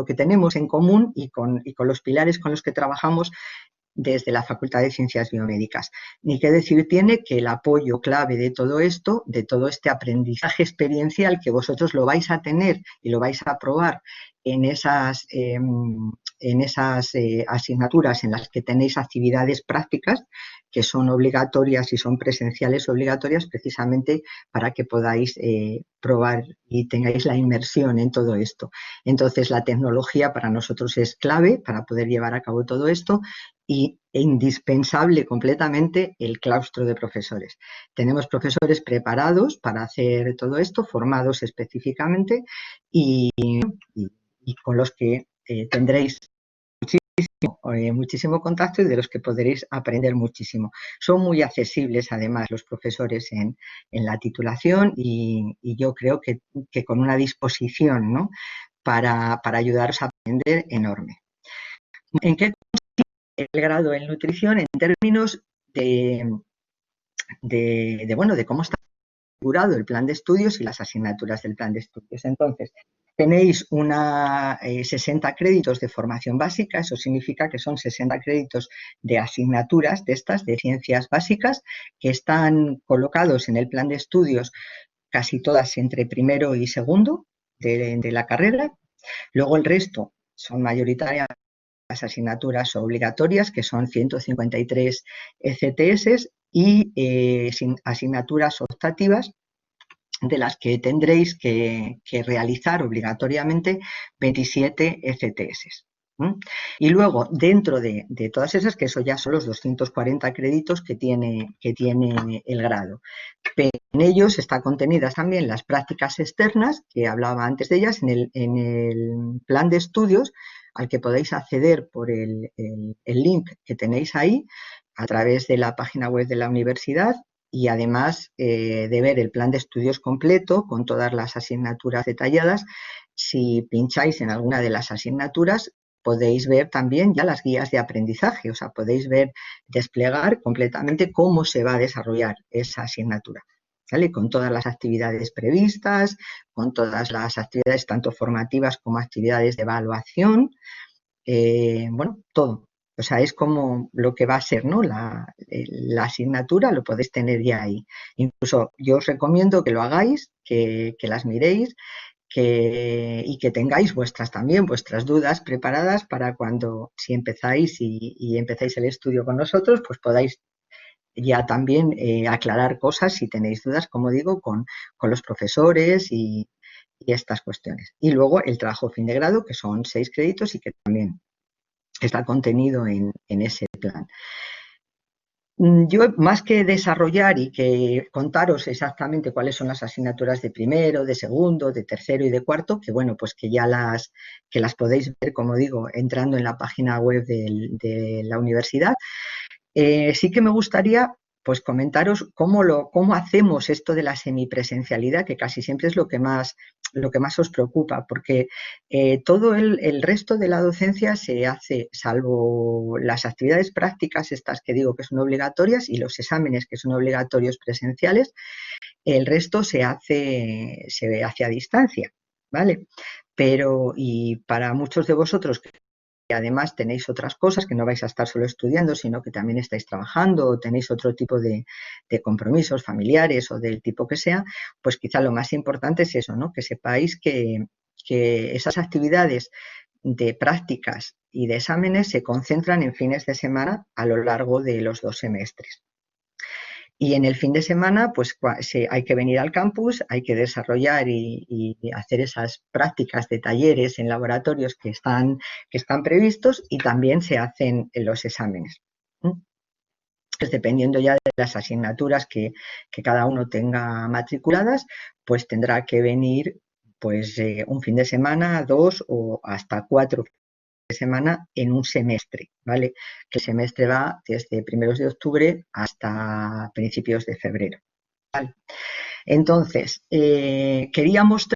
que tenemos en común y con los pilares con los que trabajamos desde la Facultad de Ciencias Biomédicas. Ni qué decir tiene que el apoyo clave de todo esto, de todo este aprendizaje experiencial que vosotros lo vais a tener y lo vais a probar en esas asignaturas en las que tenéis actividades prácticas que son obligatorias y son presenciales obligatorias, precisamente para que podáis probar y tengáis la inmersión en todo esto. Entonces, la tecnología para nosotros es clave para poder llevar a cabo todo esto e indispensable completamente el claustro de profesores. Tenemos profesores preparados para hacer todo esto, formados específicamente y con los que tendréis muchísimo contacto y de los que podréis aprender muchísimo. Son muy accesibles, además, los profesores en la titulación y yo creo que con una disposición, ¿no?, para ayudaros a aprender enorme. ¿En qué consiste el grado en nutrición en términos de cómo está configurado el plan de estudios y las asignaturas del plan de estudios? Entonces, tenéis 60 créditos de formación básica, eso significa que son 60 créditos de asignaturas de ciencias básicas que están colocados en el plan de estudios, casi todas entre primero y segundo de la carrera. Luego el resto son mayoritariamente las asignaturas obligatorias, que son 153 ECTS, y asignaturas optativas, de las que tendréis que realizar obligatoriamente 27 ECTS. Y luego, dentro de todas esas, que eso ya son los 240 créditos que tiene el grado, pero en ellos están contenidas también las prácticas externas, que hablaba antes de ellas, en el plan de estudios, al que podéis acceder por el link que tenéis ahí, a través de la página web de la universidad, y además de ver el plan de estudios completo con todas las asignaturas detalladas. Si pincháis en alguna de las asignaturas, podéis ver también ya las guías de aprendizaje, o sea, podéis desplegar completamente cómo se va a desarrollar esa asignatura, ¿vale? Con todas las actividades previstas, con todas las actividades tanto formativas como actividades de evaluación, bueno, todo. O sea, es como lo que va a ser, ¿no?, la asignatura, lo podéis tener ya ahí. Incluso yo os recomiendo que lo hagáis, que las miréis y que tengáis vuestras dudas preparadas para cuando, si empezáis y empezáis el estudio con nosotros, pues podáis ya también aclarar cosas si tenéis dudas, como digo, con los profesores y estas cuestiones. Y luego el trabajo fin de grado, que son 6 créditos y que también está contenido en ese plan. Yo, más que desarrollar y que contaros exactamente cuáles son las asignaturas de primero, de segundo, de tercero y de cuarto, que bueno, pues que ya las podéis ver, como digo, entrando en la página web de la universidad, sí que me gustaría pues comentaros cómo hacemos esto de la semipresencialidad, que casi siempre es lo que más os preocupa, porque todo el resto de la docencia se hace, salvo las actividades prácticas, estas que digo que son obligatorias, y los exámenes que son obligatorios presenciales, el resto se hace a distancia, ¿vale? Pero, y para muchos de vosotros que además tenéis otras cosas, que no vais a estar solo estudiando, sino que también estáis trabajando o tenéis otro tipo de compromisos familiares o del tipo que sea, pues quizá lo más importante es eso, ¿no?, que sepáis que esas actividades de prácticas y de exámenes se concentran en fines de semana a lo largo de los 2 semestres. Y en el fin de semana, pues hay que venir al campus, hay que desarrollar y hacer esas prácticas de talleres en laboratorios que están previstos, y también se hacen los exámenes. Pues dependiendo ya de las asignaturas que cada uno tenga matriculadas, pues tendrá que venir pues un fin de semana, 2 o hasta 4 de semana en un semestre, ¿vale? Que el semestre va desde primeros de octubre hasta principios de febrero, ¿vale? Entonces, quería mostraros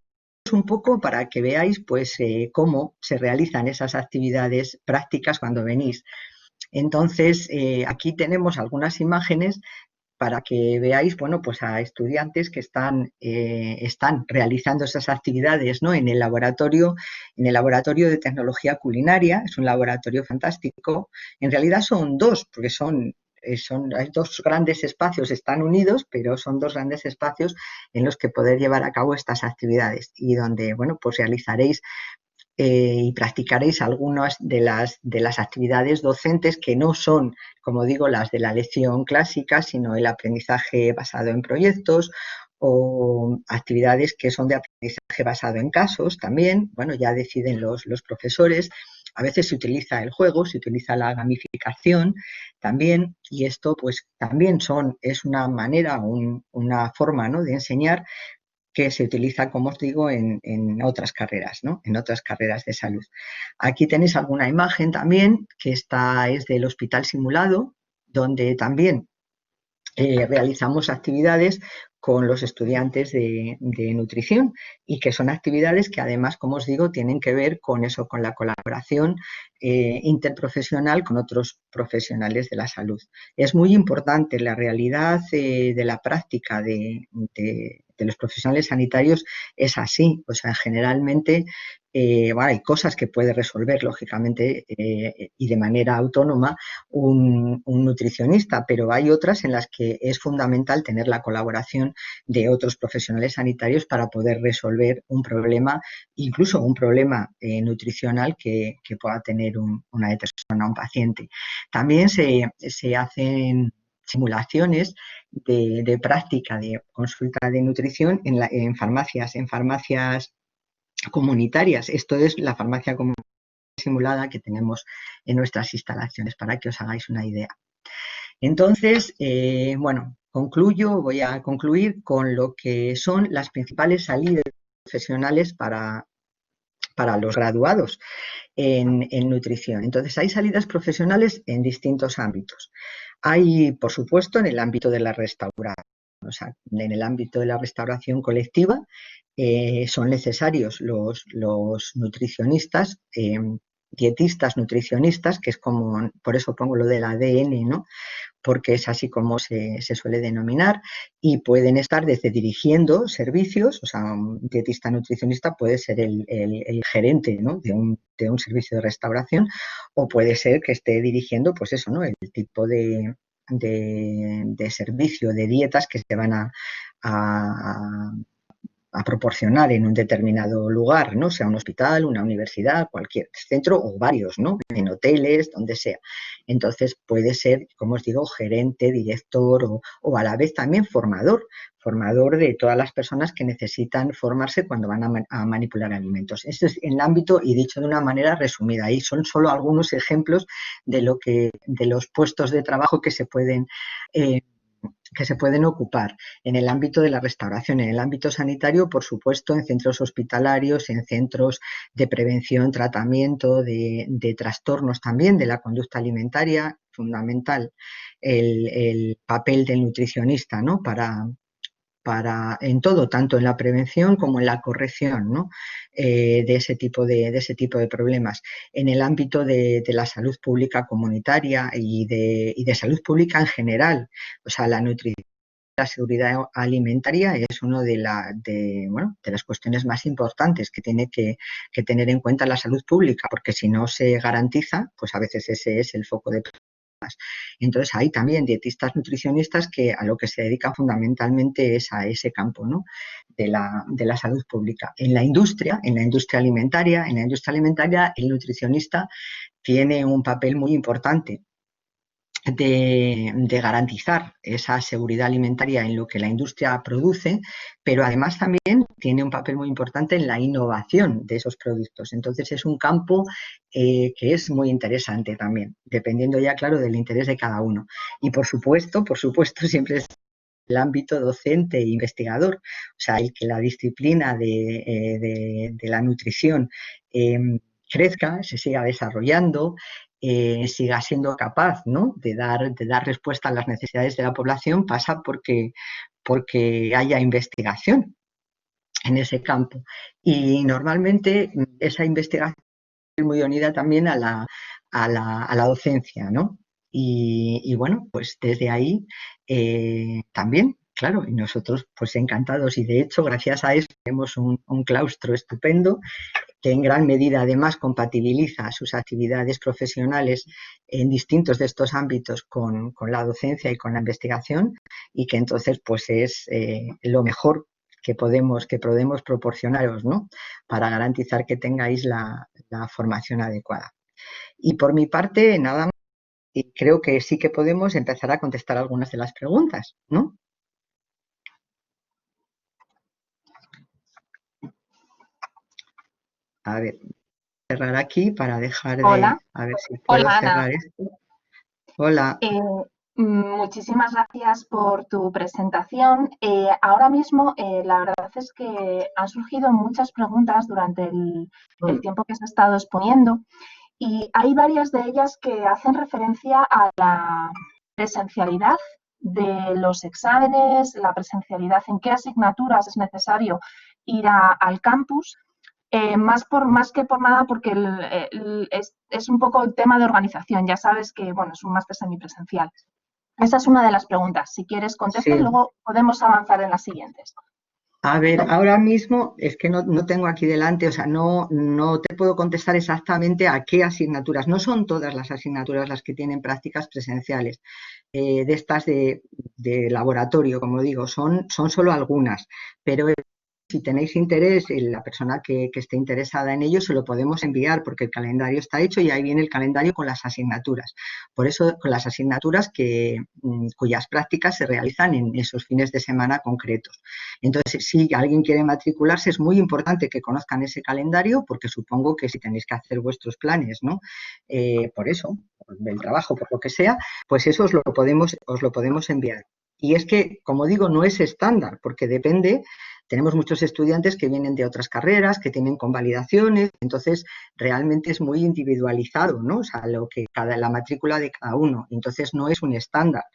un poco para que veáis pues cómo se realizan esas actividades prácticas cuando venís. Entonces, aquí tenemos algunas imágenes para que veáis, bueno, pues a estudiantes que están realizando esas actividades, ¿no? En el laboratorio de tecnología culinaria. Es un laboratorio fantástico. En realidad son dos, porque hay dos grandes espacios, están unidos, pero son dos grandes espacios en los que poder llevar a cabo estas actividades, y donde, bueno, pues realizaréis y practicaréis algunas de las actividades docentes que no son, como digo, las de la lección clásica, sino el aprendizaje basado en proyectos, o actividades que son de aprendizaje basado en casos también. Bueno, ya deciden los profesores. A veces se utiliza el juego, se utiliza la gamificación también, y esto pues también es una manera, una forma, ¿no?, de enseñar, que se utiliza, como os digo, en otras carreras, ¿no?, en otras carreras de salud. Aquí tenéis alguna imagen también, que esta es del hospital simulado, donde también realizamos actividades con los estudiantes de nutrición, y que son actividades que además, como os digo, tienen que ver con eso, con la colaboración interprofesional con otros profesionales de la salud. Es muy importante la realidad de la práctica de los profesionales sanitarios. Es así, o sea, generalmente bueno, hay cosas que puede resolver, lógicamente, y de manera autónoma un nutricionista, pero hay otras en las que es fundamental tener la colaboración de otros profesionales sanitarios para poder resolver un problema, incluso un problema nutricional que pueda tener una persona, un paciente. También se hacen simulaciones de práctica de consulta de nutrición en farmacias comunitarias. Esto es la farmacia comunitaria simulada que tenemos en nuestras instalaciones, para que os hagáis una idea. Entonces, bueno, voy a concluir con lo que son las principales salidas profesionales para los graduados en nutrición. Entonces, hay salidas profesionales en distintos ámbitos. Hay, por supuesto, en el ámbito de la restauración, o sea, en el ámbito de la restauración colectiva, son necesarios los nutricionistas, dietistas nutricionistas, que es como, por eso pongo lo del ADN, ¿no?, porque es así como se suele denominar, y pueden estar desde dirigiendo servicios, o sea, un dietista nutricionista puede ser el gerente, ¿no?, de un servicio de restauración, o puede ser que esté dirigiendo, pues eso, ¿no?, el tipo de servicio, de dietas que se van a proporcionar en un determinado lugar, ¿no?, sea un hospital, una universidad, cualquier centro, o varios, ¿no?, en hoteles, donde sea. Entonces puede ser, como os digo, gerente, director, o a la vez también formador de todas las personas que necesitan formarse cuando van a manipular alimentos. Esto es en el ámbito, y dicho de una manera resumida. Ahí son solo algunos ejemplos de los puestos de trabajo que se pueden ocupar en el ámbito de la restauración. En el ámbito sanitario, por supuesto, en centros hospitalarios, en centros de prevención, tratamiento de trastornos también de la conducta alimentaria. Fundamental el papel del nutricionista, ¿no?, en todo, tanto en la prevención como en la corrección, ¿no?, de ese tipo de problemas. En el ámbito de la salud pública comunitaria y de salud pública en general, o sea, la nutrición, la seguridad alimentaria es una de las cuestiones más importantes que tiene que tener en cuenta la salud pública, porque si no se garantiza, pues a veces ese es el foco de problemas. Entonces hay también dietistas nutricionistas que a lo que se dedican fundamentalmente es a ese campo, ¿no?, de la salud pública. En la industria alimentaria, el nutricionista tiene un papel muy importante. de garantizar esa seguridad alimentaria en lo que la industria produce, pero además también tiene un papel muy importante en la innovación de esos productos. Entonces es un campo que es muy interesante también, dependiendo ya, claro, del interés de cada uno. Y por supuesto, siempre es el ámbito docente e investigador, o sea, el que la disciplina de la nutrición crezca, se siga desarrollando, siga siendo capaz, ¿no?, de dar respuesta a las necesidades de la población, pasa porque haya investigación en ese campo. Y normalmente esa investigación es muy unida también a la docencia, ¿no? Y bueno, pues desde ahí también, claro, y nosotros pues encantados, y de hecho gracias a eso tenemos un claustro estupendo que en gran medida además compatibiliza sus actividades profesionales en distintos de estos ámbitos con la docencia y con la investigación, y que entonces pues es lo mejor que podemos proporcionaros, ¿no?, para garantizar que tengáis la formación adecuada. Y por mi parte, nada más, y creo que sí que podemos empezar a contestar algunas de las preguntas, ¿no? A ver, cerrar aquí para dejar Hola, a ver si puedo hola Ana. cerrar esto. Hola. Muchísimas gracias por tu presentación. Ahora mismo, la verdad es que han surgido muchas preguntas durante el tiempo que se ha estado exponiendo, y hay varias de ellas que hacen referencia a la presencialidad de los exámenes, la presencialidad, en qué asignaturas es necesario ir al campus. Más que por nada, porque es un poco el tema de organización. Ya sabes que, bueno, es un máster semipresencial. Esa es una de las preguntas. Si quieres, contesta y Sí. luego podemos avanzar en las siguientes. A ver, ahora mismo es que no tengo aquí delante, o sea, no te puedo contestar exactamente a qué asignaturas. No son todas las asignaturas las que tienen prácticas presenciales. De estas de laboratorio, como digo, son solo algunas, pero si tenéis interés, la persona que esté interesada en ello se lo podemos enviar, porque el calendario está hecho y ahí viene el calendario con las asignaturas. Por eso, con las asignaturas cuyas prácticas se realizan en esos fines de semana concretos. Entonces, si alguien quiere matricularse, es muy importante que conozcan ese calendario, porque supongo que si tenéis que hacer vuestros planes, ¿no?, por eso, por el trabajo, por lo que sea, pues eso os lo podemos enviar. Y es que, como digo, no es estándar, porque depende. Tenemos muchos estudiantes que vienen de otras carreras, que tienen convalidaciones, entonces realmente es muy individualizado, ¿no? O sea, la matrícula de cada uno. Entonces no es un estándar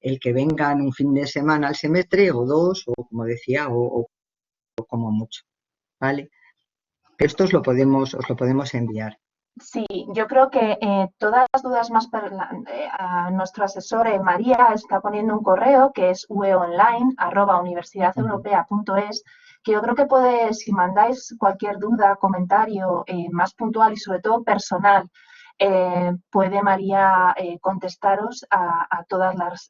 el que vengan un fin de semana al semestre, o dos, o como decía, o como mucho, ¿vale? Esto os lo podemos enviar. Sí, yo creo que todas las dudas más a nuestro asesor María está poniendo un correo que es ueonline@universidadeuropea.es, que yo creo que si mandáis cualquier duda, comentario más puntual y sobre todo personal, puede María contestaros a todas las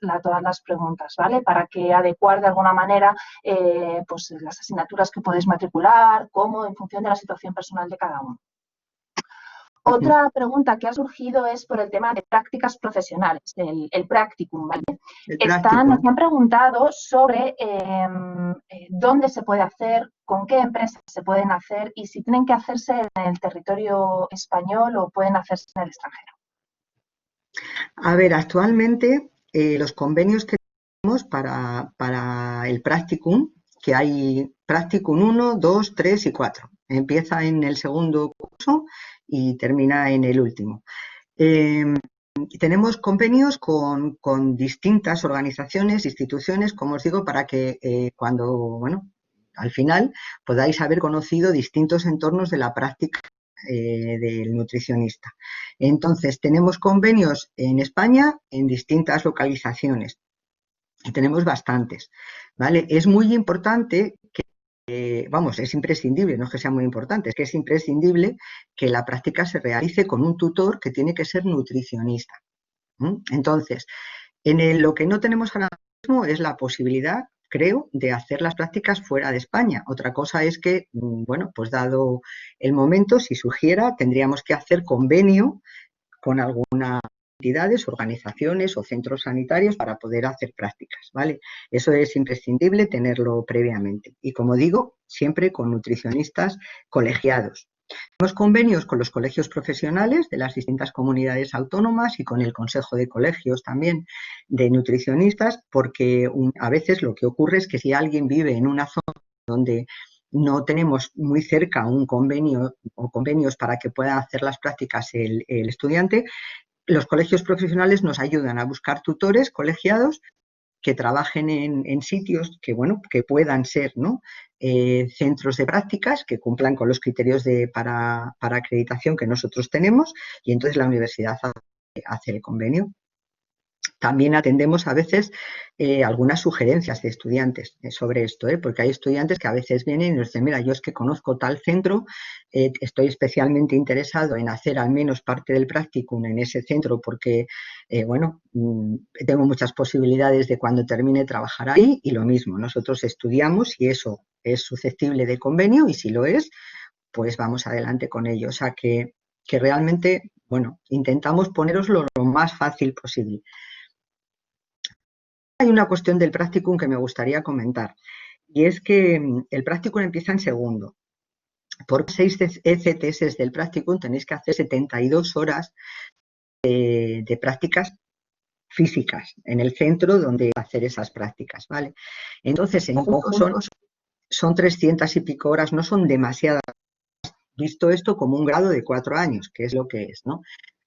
preguntas, ¿vale? Para que adecuar de alguna manera pues las asignaturas que podéis matricular, cómo, en función de la situación personal de cada uno. Otra pregunta que ha surgido es por el tema de prácticas profesionales, el practicum, ¿vale? Nos han preguntado sobre dónde se puede hacer, con qué empresas se pueden hacer y si tienen que hacerse en el territorio español o pueden hacerse en el extranjero. A ver, actualmente los convenios que tenemos para el practicum, que hay practicum 1, 2, 3 y 4. Empieza en el segundo curso y termina en el último. Tenemos convenios con distintas organizaciones, instituciones, como os digo, para que al final podáis haber conocido distintos entornos de la práctica del nutricionista. Entonces, tenemos convenios en España en distintas localizaciones y tenemos bastantes, ¿vale? Es muy importante que es imprescindible, no es que sea muy importante, es que es imprescindible que la práctica se realice con un tutor que tiene que ser nutricionista. Entonces, lo que no tenemos ahora mismo es la posibilidad, creo, de hacer las prácticas fuera de España. Otra cosa es que, pues dado el momento, si surgiera, tendríamos que hacer convenio con alguna entidades, organizaciones o centros sanitarios para poder hacer prácticas, ¿vale? Eso es imprescindible tenerlo previamente. Y como digo, siempre con nutricionistas colegiados. Tenemos convenios con los colegios profesionales de las distintas comunidades autónomas y con el Consejo de Colegios también de nutricionistas, porque a veces lo que ocurre es que si alguien vive en una zona donde no tenemos muy cerca un convenio o convenios para que pueda hacer las prácticas el estudiante, los colegios profesionales nos ayudan a buscar tutores colegiados que trabajen en sitios que, bueno, que puedan ser, ¿no? Centros de prácticas que cumplan con los criterios para acreditación que nosotros tenemos, y entonces la universidad hace el convenio. También atendemos a veces algunas sugerencias de estudiantes sobre esto, porque hay estudiantes que a veces vienen y nos dicen, mira, yo es que conozco tal centro, estoy especialmente interesado en hacer al menos parte del practicum en ese centro porque, bueno, tengo muchas posibilidades de cuando termine trabajar ahí, y lo mismo, nosotros estudiamos si eso es susceptible de convenio, y si lo es, pues vamos adelante con ello. O sea que realmente, bueno, intentamos poneroslo lo más fácil posible. Hay una cuestión del practicum que me gustaría comentar, y es que el practicum empieza en segundo. Por 6 ECTS del practicum tenéis que hacer 72 horas de prácticas físicas en el centro donde hacer esas prácticas, ¿vale? Entonces, en conjunto son 300 y pico horas, no son demasiadas, visto esto como un grado de 4 años, que es lo que es, ¿no?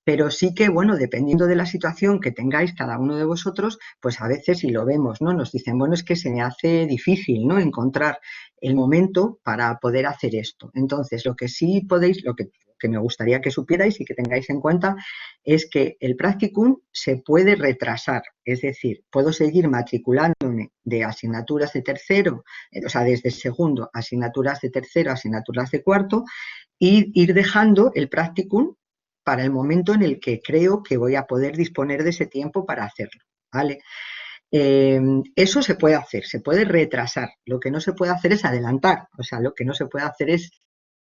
Pero sí que, bueno, dependiendo de la situación que tengáis cada uno de vosotros, pues a veces, si lo vemos, ¿no? Nos dicen, bueno, es que se me hace difícil, ¿no? Encontrar el momento para poder hacer esto. Entonces, lo que sí podéis, lo que me gustaría que supierais y que tengáis en cuenta, es que el practicum se puede retrasar. Es decir, puedo seguir matriculándome de asignaturas de tercero, o sea, desde segundo, asignaturas de tercero, asignaturas de cuarto, y ir dejando el practicum para el momento en el que creo que voy a poder disponer de ese tiempo para hacerlo, ¿vale? Eso se puede hacer, se puede retrasar. Lo que no se puede hacer es adelantar. O sea, lo que no se puede hacer es,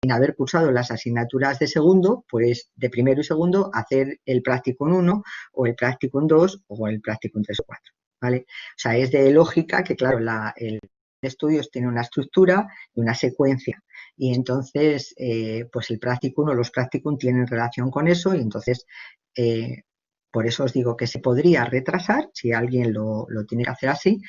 sin haber cursado las asignaturas de segundo, pues de primero y segundo, hacer el practicum 1 o el practicum 2 o el practicum 3 o 4, ¿vale? O sea, es de lógica que, claro, el estudios tiene una estructura y una secuencia, y entonces pues el practicum o los practicum tienen relación con eso, y entonces por eso os digo que se podría retrasar si alguien lo tiene que hacer así,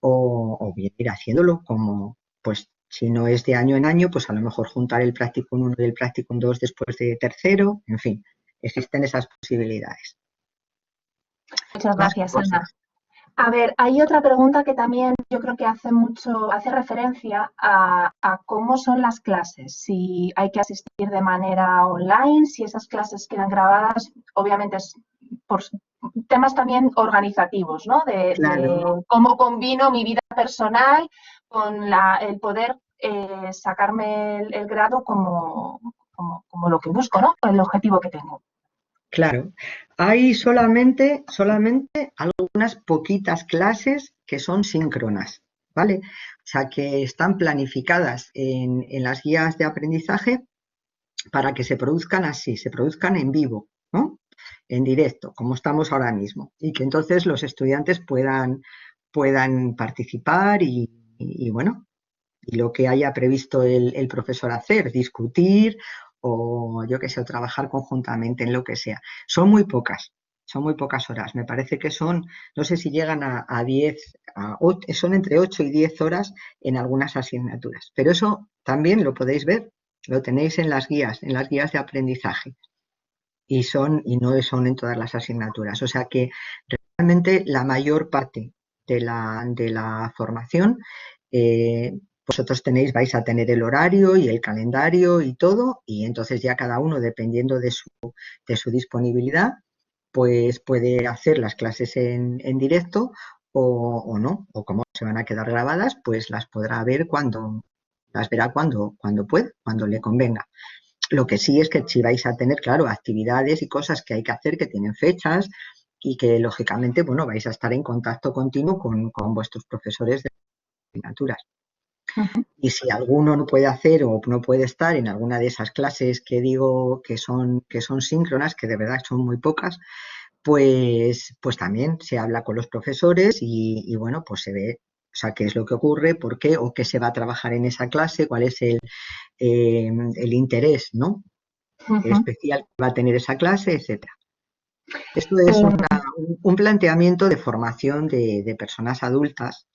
o bien ir haciéndolo como, pues si no es de año en año, pues a lo mejor juntar el practicum 1 y el practicum 2 después de tercero, en fin, existen esas posibilidades. Muchas gracias, Ana. A ver, hay otra pregunta que también yo creo que hace referencia a cómo son las clases, si hay que asistir de manera online, si esas clases quedan grabadas, obviamente es por temas también organizativos, ¿no? Claro. De cómo combino mi vida personal con el poder sacarme el grado como lo que busco, ¿no? El objetivo que tengo. Claro, hay solamente algunas poquitas clases que son síncronas, ¿vale? O sea, que están planificadas en las guías de aprendizaje para que se produzcan así, se produzcan en vivo, ¿no? En directo, como estamos ahora mismo, y que entonces los estudiantes puedan participar y bueno, y lo que haya previsto el profesor hacer, discutir o yo qué sé, o trabajar conjuntamente en lo que sea. Son muy pocas horas. Me parece que son, no sé si llegan a 10, son entre 8 y 10 horas en algunas asignaturas. Pero eso también lo podéis ver, lo tenéis en las guías de aprendizaje. Y no son en todas las asignaturas. O sea que realmente la mayor parte de la formación vosotros vais a tener el horario y el calendario y todo, y entonces ya cada uno, dependiendo de su disponibilidad, pues puede hacer las clases en directo o no, o como se van a quedar grabadas, pues las podrá ver las verá cuando pueda, cuando le convenga. Lo que sí es que si vais a tener, claro, actividades y cosas que hay que hacer que tienen fechas y que lógicamente, bueno, vais a estar en contacto continuo con vuestros profesores de asignaturas. Y si alguno no puede hacer o no puede estar en alguna de esas clases que digo que son síncronas, que de verdad son muy pocas, pues también se habla con los profesores y bueno, pues se ve, o sea, qué es lo que ocurre, por qué o qué se va a trabajar en esa clase, cuál es el interés, ¿no? especial que va a tener esa clase, etcétera. Esto es un planteamiento de formación de personas adultas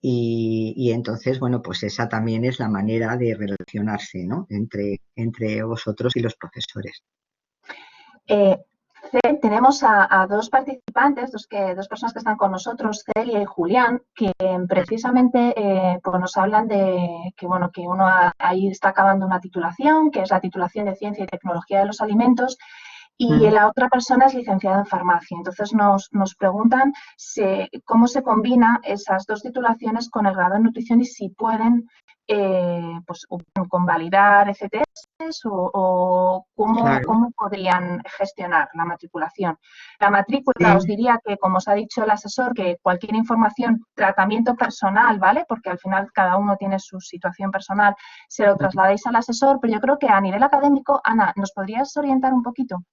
y entonces, bueno, pues esa también es la manera de relacionarse, ¿no? entre vosotros y los profesores. Tenemos a dos participantes, dos personas que están con nosotros, Celia y Julián, que precisamente pues nos hablan de que, bueno, que uno ahí está acabando una titulación, que es la titulación de Ciencia y Tecnología de los Alimentos, y la otra persona es licenciada en farmacia. Entonces nos preguntan cómo se combina esas dos titulaciones con el grado en nutrición y si pueden pues, convalidar ECTS o cómo podrían gestionar la matriculación. La matrícula, os diría que, como os ha dicho el asesor, que cualquier información, tratamiento personal, ¿vale? Porque al final cada uno tiene su situación personal, se lo trasladáis al asesor, pero yo creo que a nivel académico, Ana, ¿nos podrías orientar un poquito?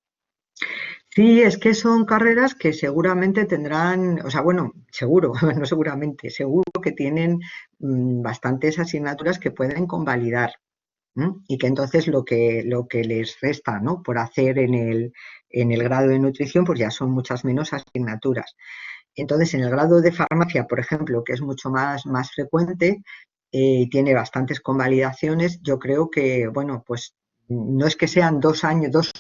Sí, es que son carreras que seguramente tendrán, o sea, bueno, seguro, no seguramente, seguro que tienen bastantes asignaturas que pueden convalidar y que entonces lo que les resta, ¿no? por hacer en el grado de nutrición, pues ya son muchas menos asignaturas. Entonces, en el grado de farmacia, por ejemplo, que es mucho más frecuente, tiene bastantes convalidaciones. Yo creo que, bueno, pues no es que sean 2 años, 2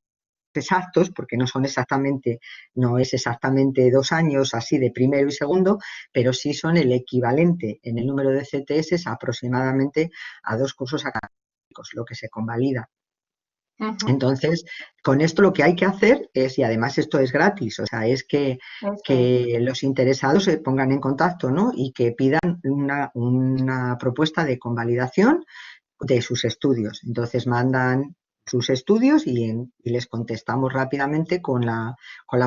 exactos, porque no es exactamente 2 años así de primero y segundo, pero sí son el equivalente en el número de CTS aproximadamente a 2 cursos académicos, lo que se convalida. Entonces, con esto lo que hay que hacer es, y además esto es gratis, o sea, es que los interesados se pongan en contacto, ¿no? Y que pidan una propuesta de convalidación de sus estudios. Entonces mandan sus estudios y les contestamos rápidamente con la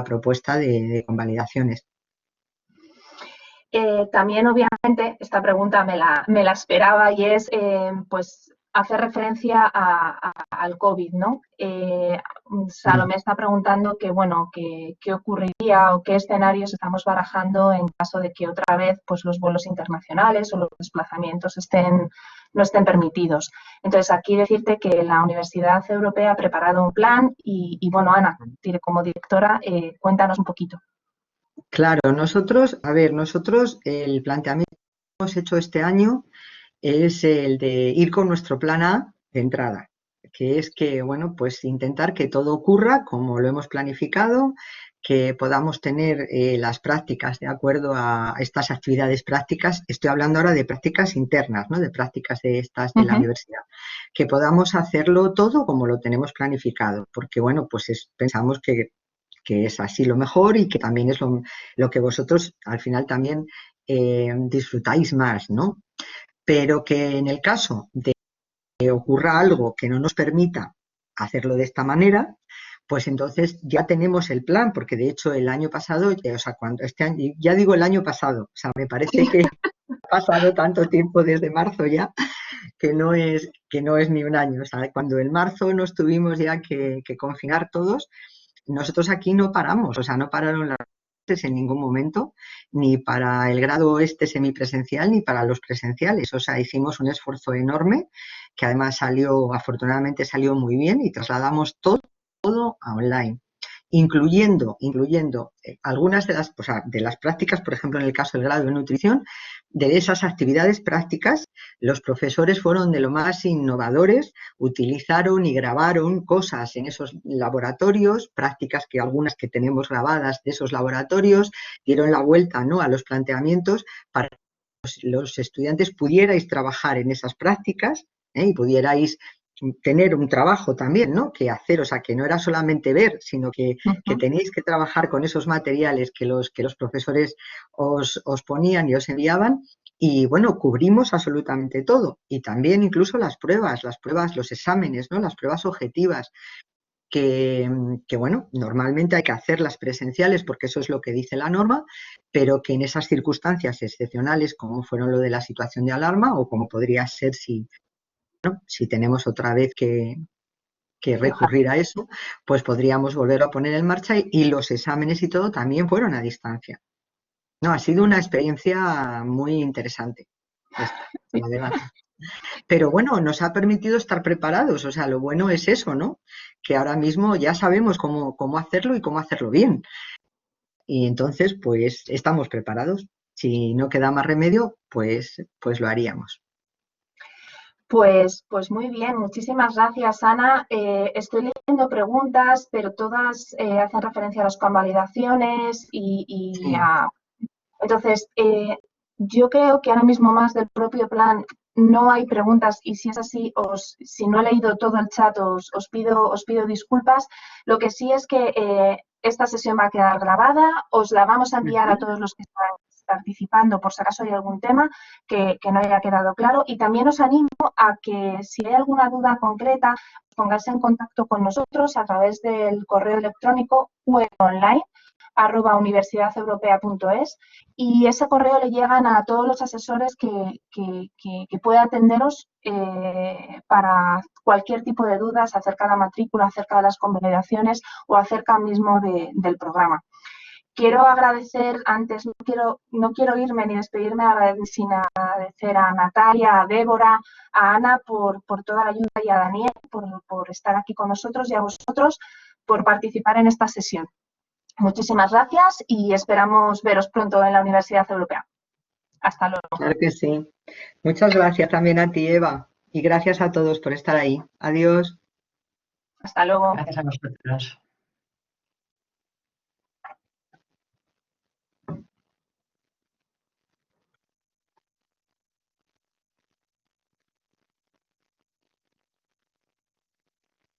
propuesta de convalidaciones. También, obviamente, esta pregunta me la esperaba y es, pues, hace referencia al COVID, ¿no? Salomé está preguntando que, bueno, qué ocurriría o qué escenarios estamos barajando en caso de que otra vez, pues, los vuelos internacionales o los desplazamientos no estén permitidos. Entonces, aquí decirte que la Universidad Europea ha preparado un plan y bueno, Ana, como directora, cuéntanos un poquito. Claro, nosotros el planteamiento que hemos hecho este año es el de ir con nuestro plan A de entrada, que es que, bueno, pues intentar que todo ocurra como lo hemos planificado, que podamos tener las prácticas de acuerdo a estas actividades prácticas. Estoy hablando ahora de prácticas internas, ¿no? De prácticas de estas de la universidad, que podamos hacerlo todo como lo tenemos planificado, porque, bueno, pues pensamos que es así lo mejor y que también es lo que vosotros al final también disfrutáis más, ¿no? Pero que en el caso de que ocurra algo que no nos permita hacerlo de esta manera, pues entonces ya tenemos el plan, porque de hecho el año pasado, o sea, cuando este año, ya digo el año pasado, o sea, me parece que ha pasado tanto tiempo desde marzo ya, que no es ni un año. O sea, cuando en marzo nos tuvimos ya que confinar todos, nosotros aquí no paramos, o sea, no pararon las clases en ningún momento, ni para el grado semipresencial, ni para los presenciales. O sea, hicimos un esfuerzo enorme, que además afortunadamente salió muy bien y trasladamos todo a online. Incluyendo algunas de las prácticas, por ejemplo, en el caso del grado de nutrición, de esas actividades prácticas, los profesores fueron de lo más innovadores, utilizaron y grabaron cosas en esos laboratorios, prácticas que algunas que tenemos grabadas de esos laboratorios, dieron la vuelta, ¿no?, a los planteamientos para que los estudiantes pudierais trabajar en esas prácticas y pudierais tener un trabajo también, ¿no?, que hacer, o sea, que no era solamente ver, sino que tenéis que trabajar con esos materiales que los profesores os ponían y os enviaban. Y bueno, cubrimos absolutamente todo. Y también incluso las pruebas, los exámenes, ¿no?, las pruebas objetivas, que bueno, normalmente hay que hacerlas presenciales porque eso es lo que dice la norma, pero que en esas circunstancias excepcionales, como fueron lo de la situación de alarma o como podría ser si tenemos otra vez que que recurrir a eso, pues podríamos volverlo a poner en marcha y los exámenes y todo también fueron a distancia. No, ha sido una experiencia muy interesante esta, la verdad. Pero bueno, nos ha permitido estar preparados, o sea, lo bueno es eso, ¿no? Que ahora mismo ya sabemos cómo hacerlo y cómo hacerlo bien. Y entonces, pues, estamos preparados. Si no queda más remedio, pues lo haríamos. Pues muy bien, muchísimas gracias, Ana. Estoy leyendo preguntas, pero todas hacen referencia a las convalidaciones Sí. Entonces, yo creo que ahora mismo más del propio plan no hay preguntas y si es así, si no he leído todo el chat, os pido disculpas. Lo que sí es que esta sesión va a quedar grabada, os la vamos a enviar a todos los que están participando por si acaso hay algún tema que no haya quedado claro y también os animo a que si hay alguna duda concreta os pongáis en contacto con nosotros a través del correo electrónico webonline@universidadeuropea.es y ese correo le llegan a todos los asesores que pueda atenderos para cualquier tipo de dudas acerca de la matrícula, acerca de las convalidaciones o acerca mismo del programa. Quiero agradecer, antes no quiero irme ni despedirme sin agradecer a Natalia, a Débora, a Ana por toda la ayuda y a Daniel por estar aquí con nosotros y a vosotros por participar en esta sesión. Muchísimas gracias y esperamos veros pronto en la Universidad Europea. Hasta luego. Claro que sí. Muchas gracias también a ti, Eva. Y gracias a todos por estar ahí. Adiós. Hasta luego. Gracias a vosotros.